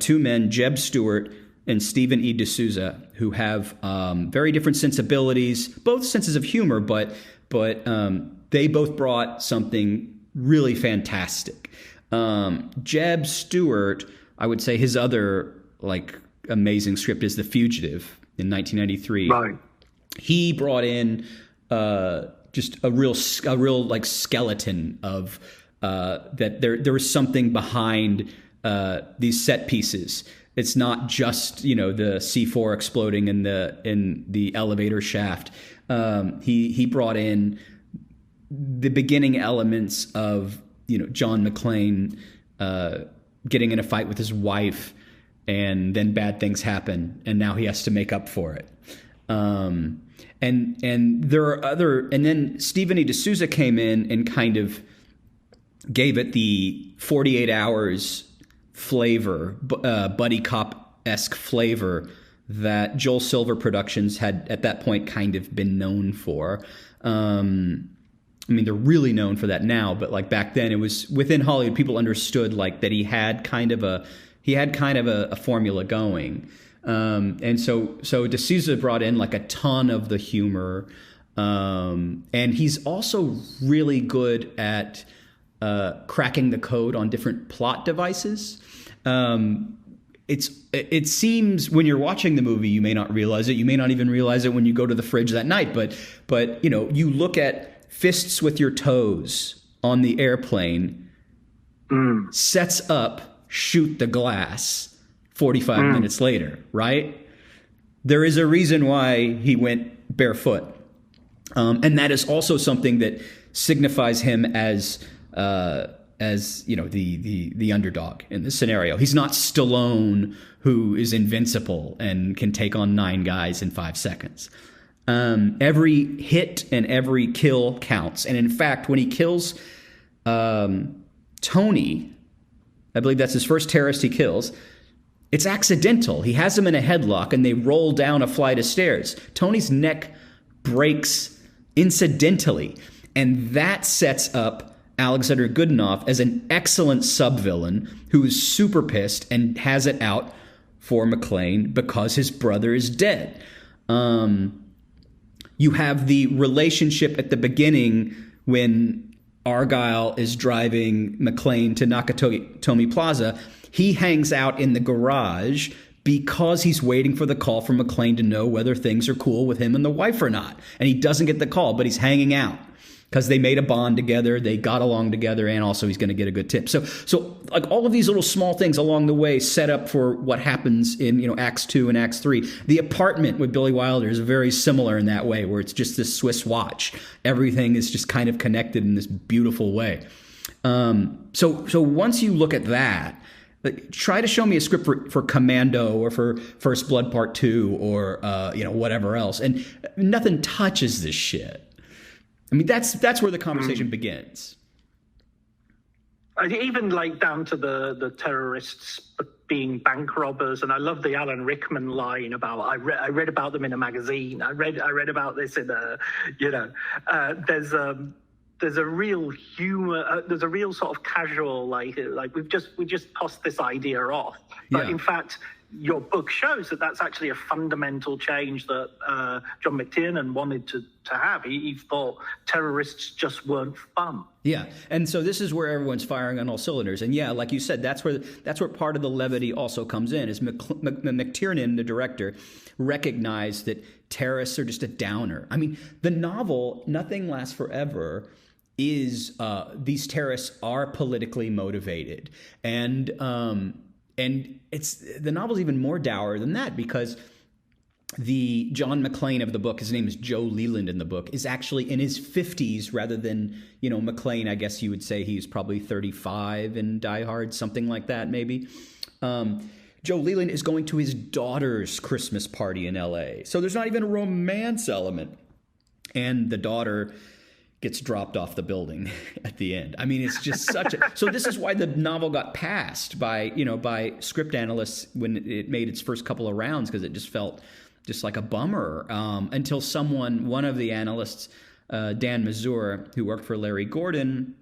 two men, Jeb Stewart and Stephen E. D'Souza, who have very different sensibilities, both senses of humor, but they both brought something really fantastic. Jeb Stewart, I would say his other like amazing script is The Fugitive in 1993. Right. He brought in just a real like skeleton of that there was something behind these set pieces. It's not just, you know, the C4 exploding in the elevator shaft. He brought in the beginning elements of, you know, John McClane getting in a fight with his wife, and then bad things happen, and now he has to make up for it. And there are other, and then Stephen E. D'Souza came in and kind of gave it the 48 Hours flavor, buddy cop-esque flavor that Joel Silver Productions had at that point kind of been known for. I mean, they're really known for that now, but like back then, it was within Hollywood. People understood like that he had kind of a formula going, and so D'Souza brought in like a ton of the humor, and he's also really good at cracking the code on different plot devices. It seems when you're watching the movie, you may not realize it. You may not even realize it when you go to the fridge that night. But you know, you look at fists with your toes on the airplane, sets up shoot the glass 45 minutes later, right? There is a reason why he went barefoot. And that is also something that signifies him as you know, the underdog in this scenario. He's not Stallone, who is invincible and can take on 9 guys in 5 seconds. Every hit and every kill counts. And in fact, when he kills Tony, I believe that's his first terrorist he kills, it's accidental. He has him in a headlock and they roll down a flight of stairs. Tony's neck breaks incidentally. And that sets up Alexander Goodenough as an excellent sub-villain who is super pissed and has it out for McClane because his brother is dead. You have the relationship at the beginning when Argyle is driving McClane to Nakatomi Plaza. He hangs out in the garage because he's waiting for the call from McClane to know whether things are cool with him and the wife or not. And he doesn't get the call, but he's hanging out because they made a bond together, they got along together, and also he's going to get a good tip. So like all of these little small things along the way set up for what happens in, you know, Acts 2 and Acts 3. The Apartment with Billy Wilder is very similar in that way, where it's just this Swiss watch. Everything is just kind of connected in this beautiful way. So once you look at that, like, try to show me a script for Commando or for First Blood Part 2 or you know, whatever else, and nothing touches this shit. I mean, that's where the conversation begins. Even like down to the terrorists being bank robbers, and I love the Alan Rickman line about I read about them in a magazine. I read about this in a, you know, there's a real humor. There's a real sort of casual like we just tossed this idea off, but in fact, your book shows that that's actually a fundamental change that John McTiernan wanted to have. He thought terrorists just weren't fun. Yeah, and so this is where everyone's firing on all cylinders. And yeah, like you said, that's where part of the levity also comes in. Is McTiernan, the director, recognized that terrorists are just a downer. I mean, the novel Nothing Lasts Forever is these terrorists are politically motivated, and it's the novel's even more dour than that, because the John McClane of the book, his name is Joe Leland in the book, is actually in his 50s rather than, McClane, I guess you would say he's probably 35 in Die Hard, something like that maybe. Joe Leland is going to his daughter's Christmas party in L.A. So there's not even a romance element. And the daughter gets dropped off the building at the end. I mean, it's just such a... So this is why the novel got passed by script analysts when it made its first couple of rounds, because it just felt just like a bummer until one of the analysts, Dan Mazur, who worked for Larry Gordon...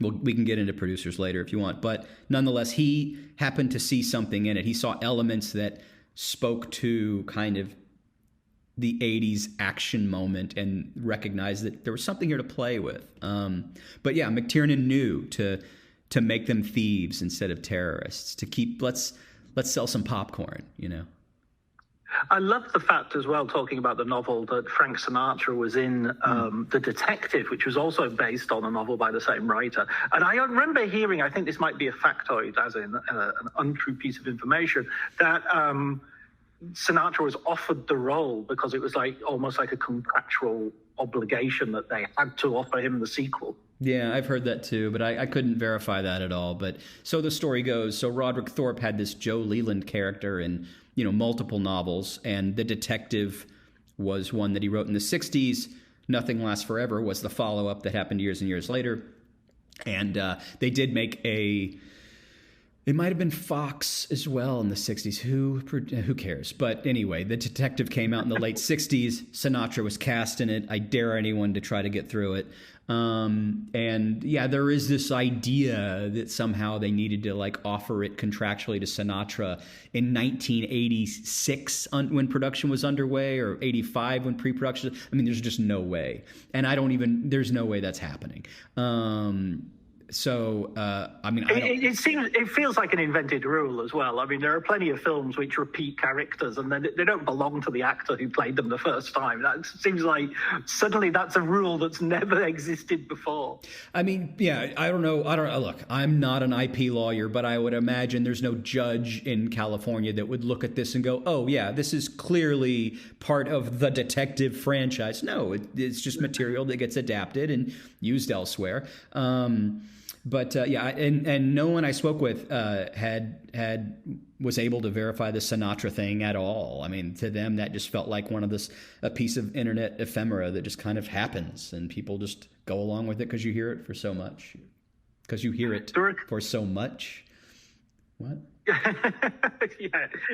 Well, we can get into producers later if you want. But nonetheless, he happened to see something in it. He saw elements that spoke to kind of the 80s action moment and recognized that there was something here to play with. But yeah, McTiernan knew to make them thieves instead of terrorists, to keep, let's sell some popcorn, I love the fact as well, talking about the novel, that Frank Sinatra was in The Detective, which was also based on a novel by the same writer. And I remember hearing, I think this might be a factoid, as in an untrue piece of information, that Sinatra was offered the role because it was almost like a contractual obligation that they had to offer him the sequel. Yeah, I've heard that too, but I couldn't verify that at all. But so the story goes. So Roderick Thorpe had this Joe Leland character in multiple novels, and The Detective was one that he wrote in the 60s. Nothing Lasts Forever was the follow-up that happened years and years later. And they did make it might have been Fox as well in the 60s. Who cares? But anyway, The Detective came out in the late 60s. Sinatra was cast in it. I dare anyone to try to get through it. And yeah, there is this idea that somehow they needed to offer it contractually to Sinatra in 1986 when production was underway, or 85 when pre-production. I mean, there's just no way. And there's no way that's happening. It feels like an invented rule as well. I mean, there are plenty of films which repeat characters, and they don't belong to the actor who played them the first time. That seems like suddenly that's a rule that's never existed before. I mean, yeah, I don't know. Look, I'm not an IP lawyer, but I would imagine there's no judge in California that would look at this and go, "Oh, yeah, this is clearly part of the Detective franchise." No, it's just material that gets adapted and used elsewhere. But and no one I spoke with was able to verify the Sinatra thing at all. I mean, to them that just felt like a piece of internet ephemera that just kind of happens, and people just go along with it because you hear it for so much. Because you hear it for so much. What? Yeah,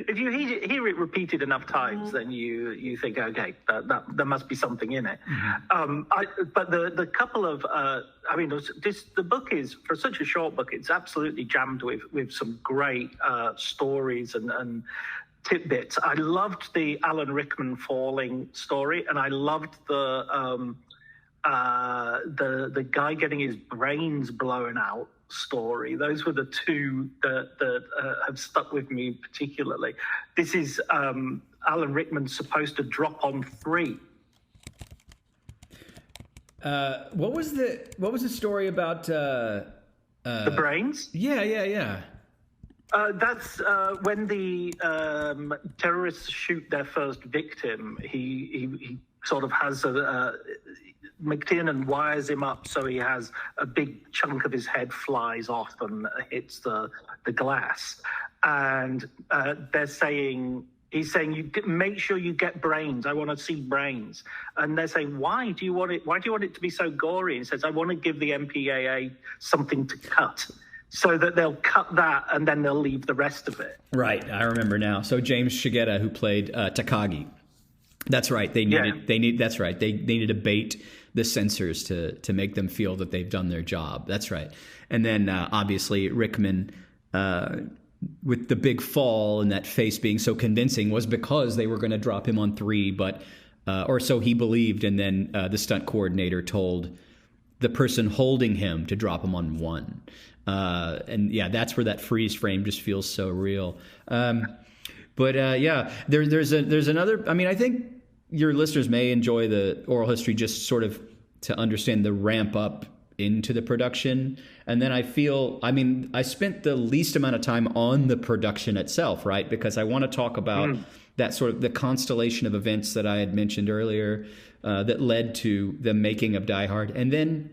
if you hear it repeated enough times, then you think, okay, that there must be something in it. Mm-hmm. But the couple of, the book is, for such a short book, it's absolutely jammed with some great stories and tidbits. I loved the Alan Rickman falling story, and I loved the guy getting his brains blown out story. Those were the two that have stuck with me particularly. This is Alan Rickman supposed to drop on 3. What was the story about the brains? Yeah. That's when the terrorists shoot their first victim. He sort of has McTiernan wires him up so he has a big chunk of his head flies off and hits the glass. And he's saying, you make sure you get brains. I want to see brains. And they're saying, why do you want it? Why do you want it to be so gory? And he says, I want to give the MPAA something to cut, so that they'll cut that and then they'll leave the rest of it. Right. I remember now. So James Shigeta, who played Takagi. That's right. They needed to bait the censors to make them feel that they've done their job. That's right. And then obviously Rickman, with the big fall and that face being so convincing, was because they were going to drop him on 3, but or so he believed. And then the stunt coordinator told the person holding him to drop him on 1. And yeah, that's where that freeze frame just feels so real. There's another. I mean, I think your listeners may enjoy the oral history just sort of to understand the ramp up into the production. And then I spent the least amount of time on the production itself, right? Because I want to talk about that sort of the constellation of events that I had mentioned earlier that led to the making of Die Hard. And then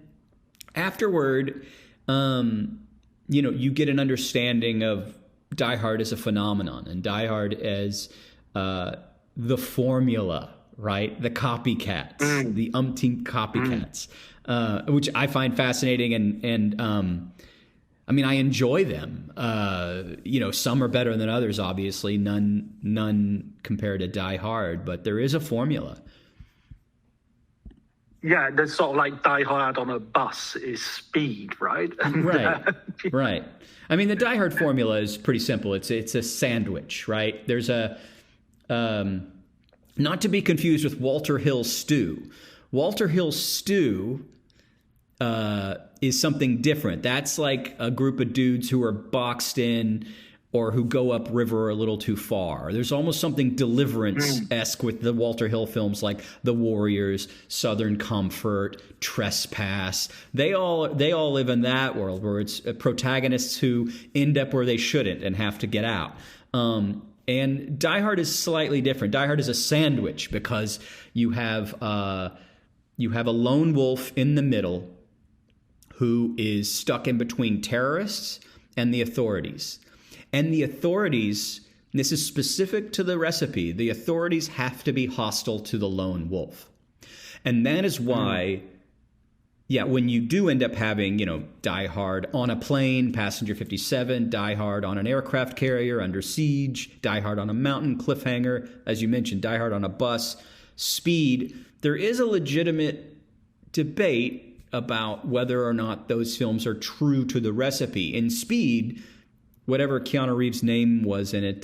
afterward, you get an understanding of Die Hard as a phenomenon and Die Hard as the formula, right? The copycats, the umpteenth copycats, which I find fascinating. And I mean, I enjoy them. Some are better than others, obviously. None compared to Die Hard, but there is a formula. Yeah, there's sort of like Die Hard on a bus is Speed, right? Right. I mean, the Die Hard formula is pretty simple. It's a sandwich, right? There's a not to be confused with Walter Hill stew. Walter Hill stew is something different. That's like a group of dudes who are boxed in or who go upriver a little too far. There's almost something Deliverance-esque with the Walter Hill films like The Warriors, Southern Comfort, Trespass. They all live in that world where it's protagonists who end up where they shouldn't and have to get out. And Die Hard is slightly different. Die Hard is a sandwich because you have a lone wolf in the middle who is stuck in between terrorists and the authorities. And the authorities, this is specific to the recipe, the authorities have to be hostile to the lone wolf. And that is why, when you do end up having, Die Hard on a plane, Passenger 57, Die Hard on an aircraft carrier under siege, Die Hard on a mountain, cliffhanger, as you mentioned, Die Hard on a bus, Speed, there is a legitimate debate about whether or not those films are true to the recipe. In Speed, whatever Keanu Reeves' name was in it,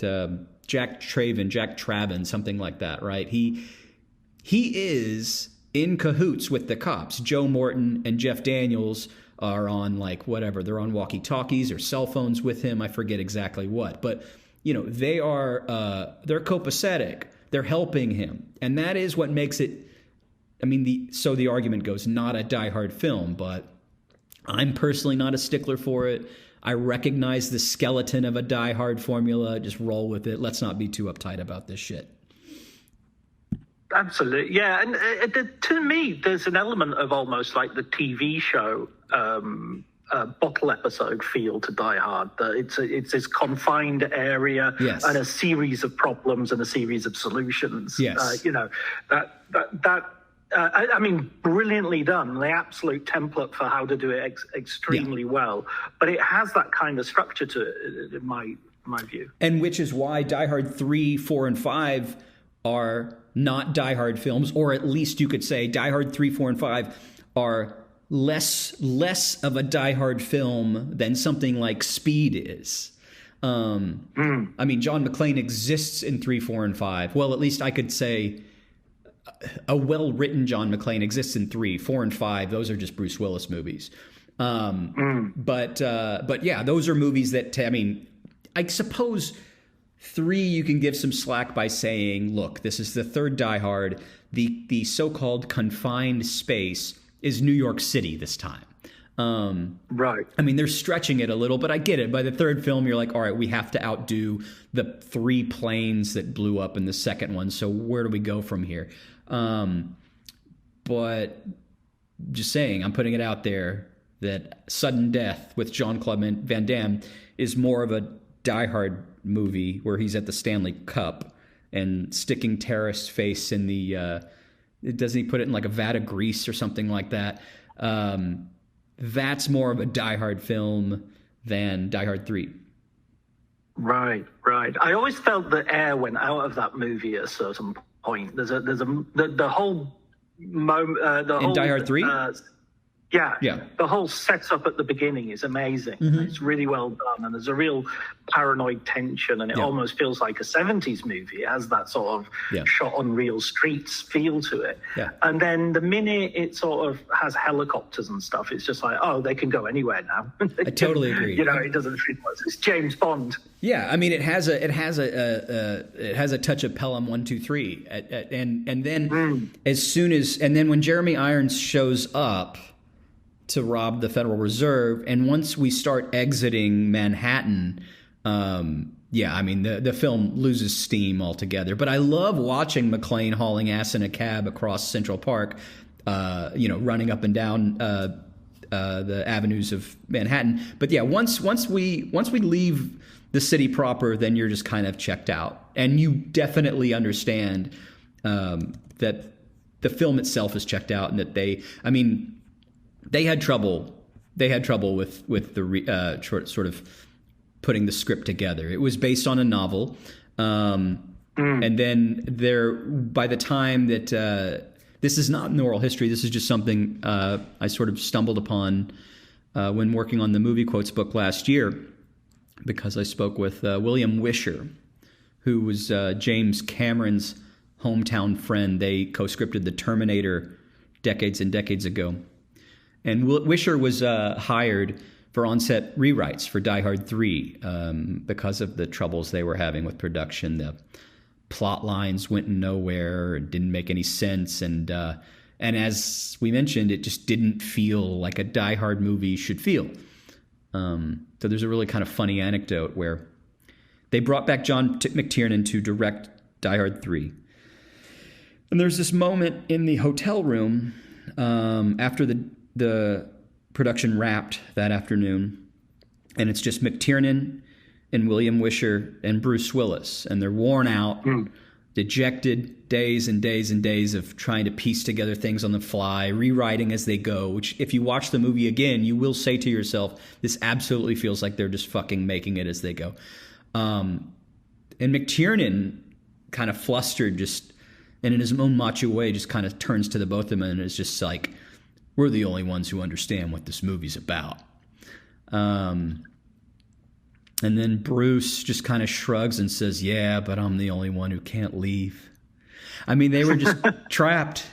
Jack Traven, something like that, right? He is in cahoots with the cops. Joe Morton and Jeff Daniels are on they're on walkie-talkies or cell phones with him. I forget exactly what, but they are they're copacetic. They're helping him, and that is what makes it. I mean, the argument goes, not a Die Hard film, but I'm personally not a stickler for it. I recognize the skeleton of a Die Hard formula. Just roll with it. Let's not be too uptight about this shit. Absolutely, yeah. And to me, there's an element of almost like the TV show bottle episode feel to Die Hard. It's this confined area and a series of problems and a series of solutions. Yes. I mean, brilliantly done. The absolute template for how to do it extremely well. But it has that kind of structure to it, in my view. And which is why Die Hard 3, 4, and 5 are not Die Hard films, or at least you could say Die Hard 3, 4, and 5 are less of a Die Hard film than something like Speed is. I mean, John McClane exists in 3, 4, and 5. Well, at least I could say a well-written John McClane exists in 3, 4, and 5. Those are just Bruce Willis movies. But yeah, those are movies that, I mean, I suppose 3 you can give some slack by saying, look, this is the third Die Hard. The so-called confined space is New York City this time. Right. I mean, they're stretching it a little, but I get it. By the third film, you're like, all right, we have to outdo the 3 planes that blew up in the second one. So where do we go from here? But just saying, I'm putting it out there that Sudden Death with Jean-Claude Van Damme is more of a Die Hard movie where he's at the Stanley Cup and sticking terrorist's face in the doesn't he put it in like a vat of grease or something like that? That's more of a Die Hard film than Die Hard 3. Right. I always felt the air went out of that movie at a certain point. The whole moment. In Die Hard 3? Yeah. The whole setup at the beginning is amazing. Mm-hmm. It's really well done, and there's a real paranoid tension, and it almost feels like a 70s movie. It has that sort of shot on real streets feel to it. Yeah. And then the minute it sort of has helicopters and stuff, it's just like, oh, they can go anywhere now. I totally agree. It doesn't feel like it's James Bond. Yeah, I mean, it has a touch of Pelham 1, 2, 3, and then then when Jeremy Irons shows up to rob the Federal Reserve, and once we start exiting Manhattan, yeah, I mean, the film loses steam altogether. But I love watching McClane hauling ass in a cab across Central Park, running up and down the avenues of Manhattan. But yeah, once we leave the city proper, then you're just kind of checked out, and you definitely understand that the film itself is checked out, and that they had trouble. They had trouble with the sort of putting the script together. It was based on a novel, and then by the time that this is not an oral history, this is just something I sort of stumbled upon when working on the Movie Quotes book last year, because I spoke with William Wisher, who was James Cameron's hometown friend. They co-scripted The Terminator decades and decades ago. And Wisher was hired for on-set rewrites for Die Hard 3 because of the troubles they were having with production. The plot lines went nowhere and didn't make any sense. And as we mentioned, it just didn't feel like a Die Hard movie should feel. So there's a really kind of funny anecdote where they brought back John McTiernan to direct Die Hard 3. And there's this moment in the hotel room after the production wrapped that afternoon, and it's just McTiernan and William Wisher and Bruce Willis, and they're worn out, dejected, days and days and days of trying to piece together things on the fly, rewriting as they go, which if you watch the movie again, you will say to yourself, this absolutely feels like they're just fucking making it as they go. And McTiernan, kind of flustered, and in his own macho way, just kind of turns to the both of them and is just like, we're the only ones who understand what this movie's about. And then Bruce just kind of shrugs and says, yeah, but I'm the only one who can't leave. I mean, they were just trapped.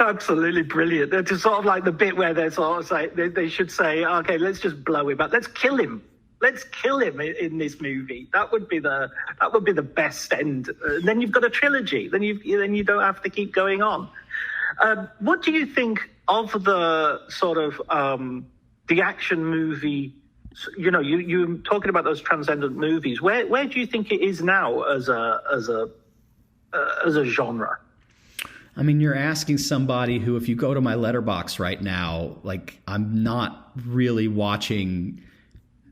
Absolutely brilliant. It's sort of like the bit where they're sort of like, they should say, okay, let's just blow him up. Let's kill him. Let's kill him in this movie. That would be the best end. Then you've got a trilogy. Then you don't have to keep going on. What do you think of the sort of the action movie? You know, you're talking about those transcendent movies. Where do you think it is now as a genre? I mean, you're asking somebody who, if you go to my letterbox right now, like, I'm not really watching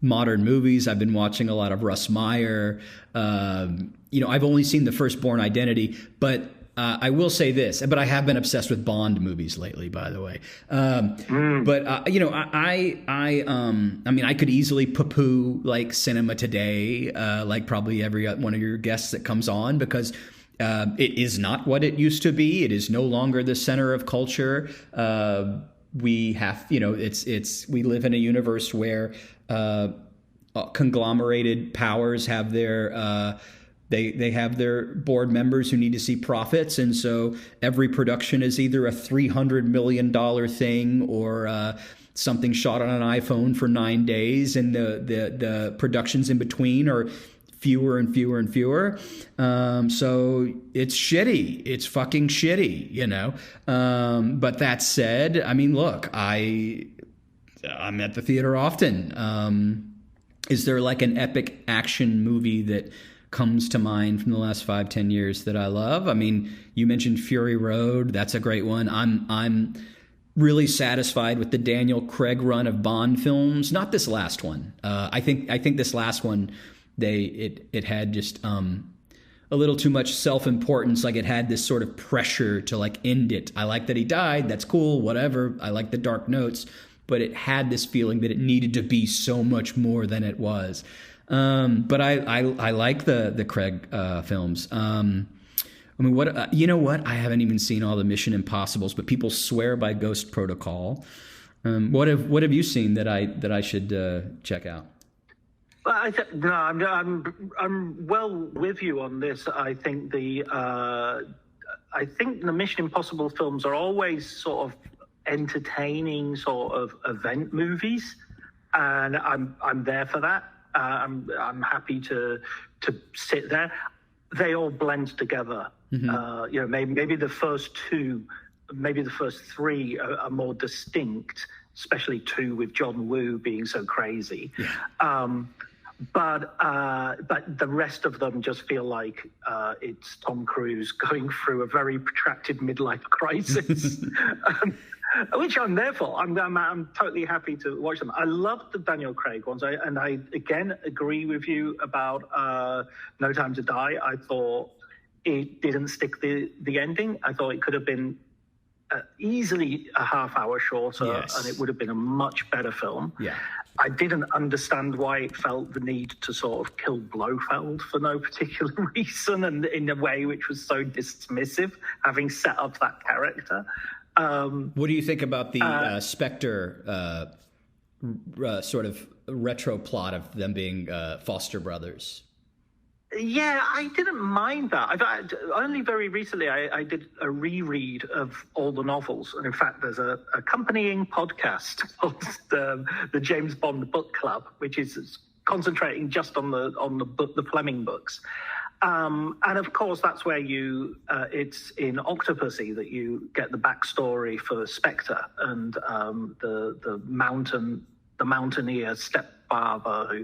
modern movies. I've been watching a lot of Russ Meyer. I've only seen The First Born Identity, but I will say this, but I have been obsessed with Bond movies lately, by the way. But I could easily poo-poo like cinema today, like probably every one of your guests that comes on, because it is not what it used to be. It is no longer the center of culture. We have, we live in a universe where conglomerated powers have their they have their board members who need to see profits, and so every production is either a $300 million thing or something shot on an iPhone for 9 days, and the productions in between are fewer and fewer and fewer. So it's shitty. It's fucking shitty, But that said, I mean, look, I'm at the theater often. Is there like an epic action movie that comes to mind from the last 5-10 years that I love? I mean, you mentioned Fury Road. That's a great one. I'm really satisfied with the Daniel Craig run of Bond films. Not this last one. I think this last one, it had just a little too much self-importance. Like, it had this sort of pressure to like end it. I like that he died. That's cool. Whatever. I like the dark notes, but it had this feeling that it needed to be so much more than it was. But I like the Craig films. I mean, what you know what? I haven't even seen all the Mission Impossibles, but people swear by Ghost Protocol. What have you seen that I should check out? I'm well with you on this. I think the Mission Impossible films are always sort of entertaining sort of event movies, and I'm there for that. I'm happy to sit there. They all blend together. Mm-hmm. Maybe the first two, maybe the first three are more distinct, especially 2 with John Woo being so crazy. But the rest of them just feel like it's Tom Cruise going through a very protracted midlife crisis, which I'm there for. I'm totally happy to watch them. I love the Daniel Craig ones, and I again agree with you about No Time to Die. I thought it didn't stick the ending. I thought it could have been easily a half hour shorter, and it would have been a much better film. I didn't understand why it felt the need to sort of kill Blofeld for no particular reason, and in a way which was so dismissive, having set up that character. What do you think about the Spectre sort of retro plot of them being foster brothers? Yeah, I didn't mind that. Only very recently I did a reread of all the novels. And in fact, there's a accompanying podcast called the James Bond Book Club, which is concentrating just on the Fleming books. And of course, that's where it's in Octopussy that you get the backstory for Spectre and the mountaineer stepfather who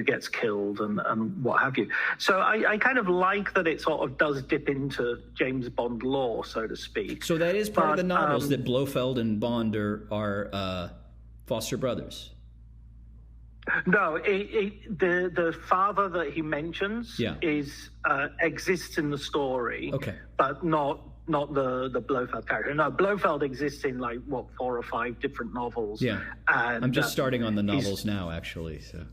gets killed and what have you. So I kind of like that it sort of does dip into James Bond lore, so to speak. So that is part of the novels, that Blofeld and Bond are foster brothers. No, the father that he mentions exists in the story, but not the Blofeld character. No, Blofeld exists in 4 or 5 different novels. Yeah, and I'm just starting on the novels now, actually. So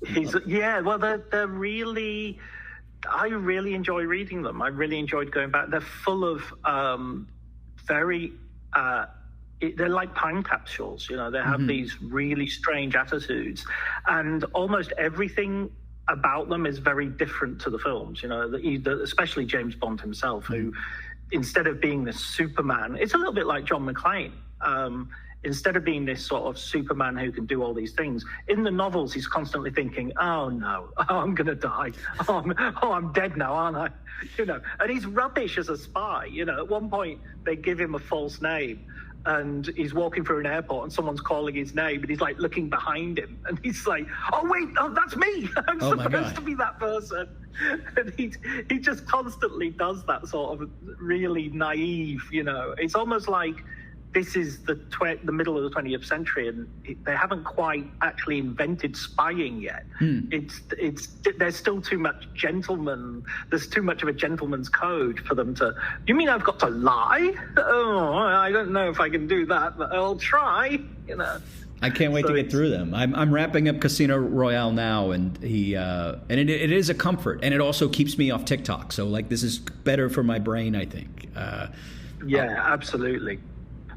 they're really. I really enjoy reading them. I really enjoyed going back. They're full of very. They're like time capsules, you know. They have these really strange attitudes, and almost everything about them is very different to the films. You know, especially James Bond himself, who, instead of being this Superman, it's a little bit like John McClane. Instead of being this sort of Superman who can do all these things, in the novels he's constantly thinking, "Oh no, I'm going to die. I'm dead now, aren't I?" You know, and he's rubbish as a spy. You know, at one point they give him a false name. And he's walking through an airport and someone's calling his name and he's like looking behind him and he's like, oh wait, that's me. I'm supposed to be that person. And he just constantly does that sort of really naive, you know. It's almost like this is the middle of the 20th century and they haven't quite actually invented spying yet. There's still too much there's too much of a gentleman's code for them to, you mean I've got to lie? Oh, I don't know if I can do that, but I'll try, you know. I can't wait to get through them. I'm wrapping up Casino Royale now, and it is a comfort, and it also keeps me off TikTok. So this is better for my brain, I think. Absolutely.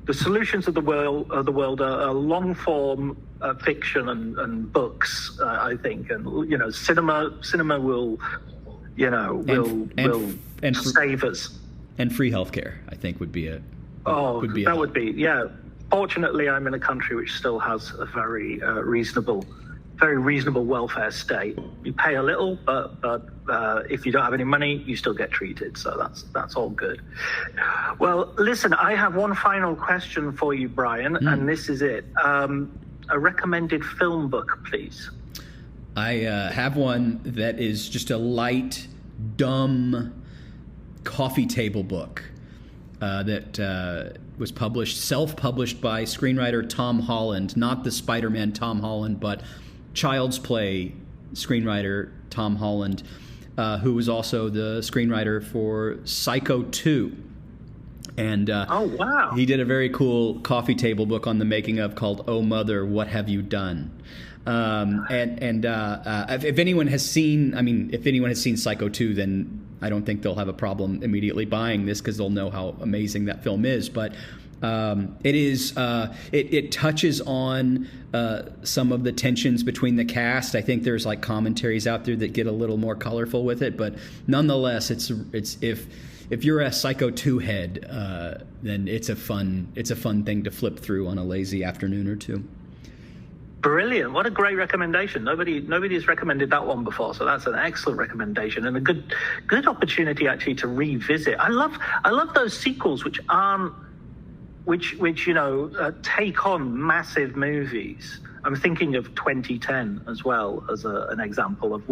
The solutions of the world are long form fiction and books, I think, and you know, cinema will, you know, will save us. And free healthcare, I think, would be Fortunately, I'm in a country which still has a very reasonable welfare state. You pay a little, but if you don't have any money, you still get treated. So that's all good. Well, listen, I have one final question for you, Brian, and this is it. A recommended film book, please. I have one that is just a light, dumb coffee table book that was self-published by screenwriter Tom Holland, not the Spider-Man Tom Holland, but Child's Play screenwriter Tom Holland, who was also the screenwriter for Psycho 2. And he did a very cool coffee table book on the making of called Oh Mother, What Have You Done? If anyone has seen Psycho 2, then I don't think they'll have a problem immediately buying this because they'll know how amazing that film is. But it touches on some of the tensions between the cast. I think there's commentaries out there that get a little more colorful with it, but nonetheless, it's if you're a Psycho 2 head, then it's a fun thing to flip through on a lazy afternoon or two. Brilliant! What a great recommendation. Nobody's recommended that one before, so that's an excellent recommendation and a good opportunity actually to revisit. I love those sequels which aren't which take on massive movies. I'm thinking of 2010 as well as an example of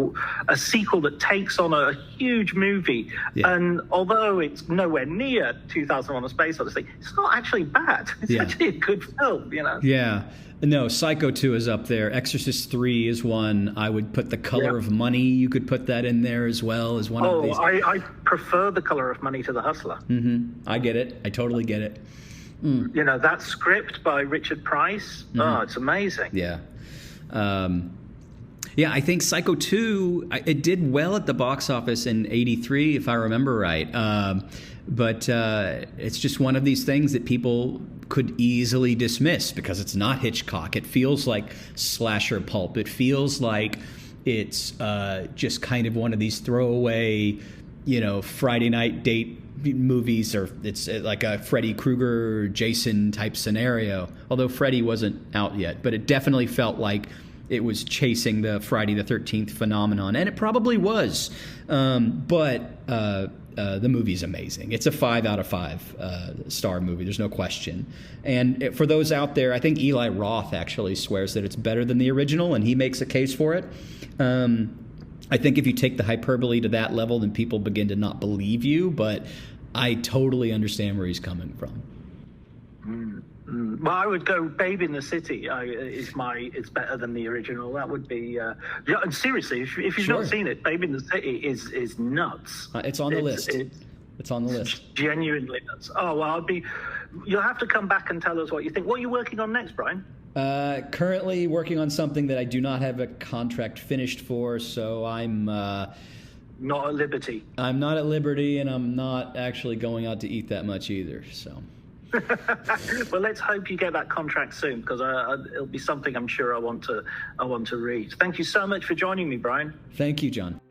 a sequel that takes on a huge movie. Yeah. And although it's nowhere near 2001: A Space Odyssey, it's not actually bad. It's actually a good film, Yeah. No, Psycho 2 is up there. Exorcist 3 is one. I would put The Color of Money. You could put that in there as well as one of these. I prefer The Color of Money to The Hustler. Mm-hmm. I get it. I totally get it. That script by Richard Price. Mm-hmm. Oh, it's amazing. Yeah. I think Psycho 2, it did well at the box office in '83, if I remember right. But it's just one of these things that people could easily dismiss because it's not Hitchcock. It feels like slasher pulp. It feels like it's just kind of one of these throwaway, Friday night date movies, or it's like a Freddy Krueger, Jason type scenario. Although Freddy wasn't out yet, but it definitely felt like it was chasing the Friday the 13th phenomenon, and it probably was. But the movie's amazing. It's a 5 out of 5 star movie. There's no question. And for those out there, I think Eli Roth actually swears that it's better than the original, and he makes a case for it. I think if you take the hyperbole to that level, then people begin to not believe you. But I totally understand where he's coming from. Well, I would go Babe in the City. It's better than the original. That would be. And seriously, if you've not seen it, Babe in the City is nuts. It's on the list. It's on the list. Genuinely nuts. Oh well, you'll have to come back and tell us what you think. What are you working on next, Brian? Currently working on something that I do not have a contract finished for, so I'm not at liberty. I'm not at liberty, and I'm not actually going out to eat that much either. So. Well, let's hope you get that contract soon, because it'll be something I'm sure I want to read. Thank you so much for joining me, Brian. Thank you, John.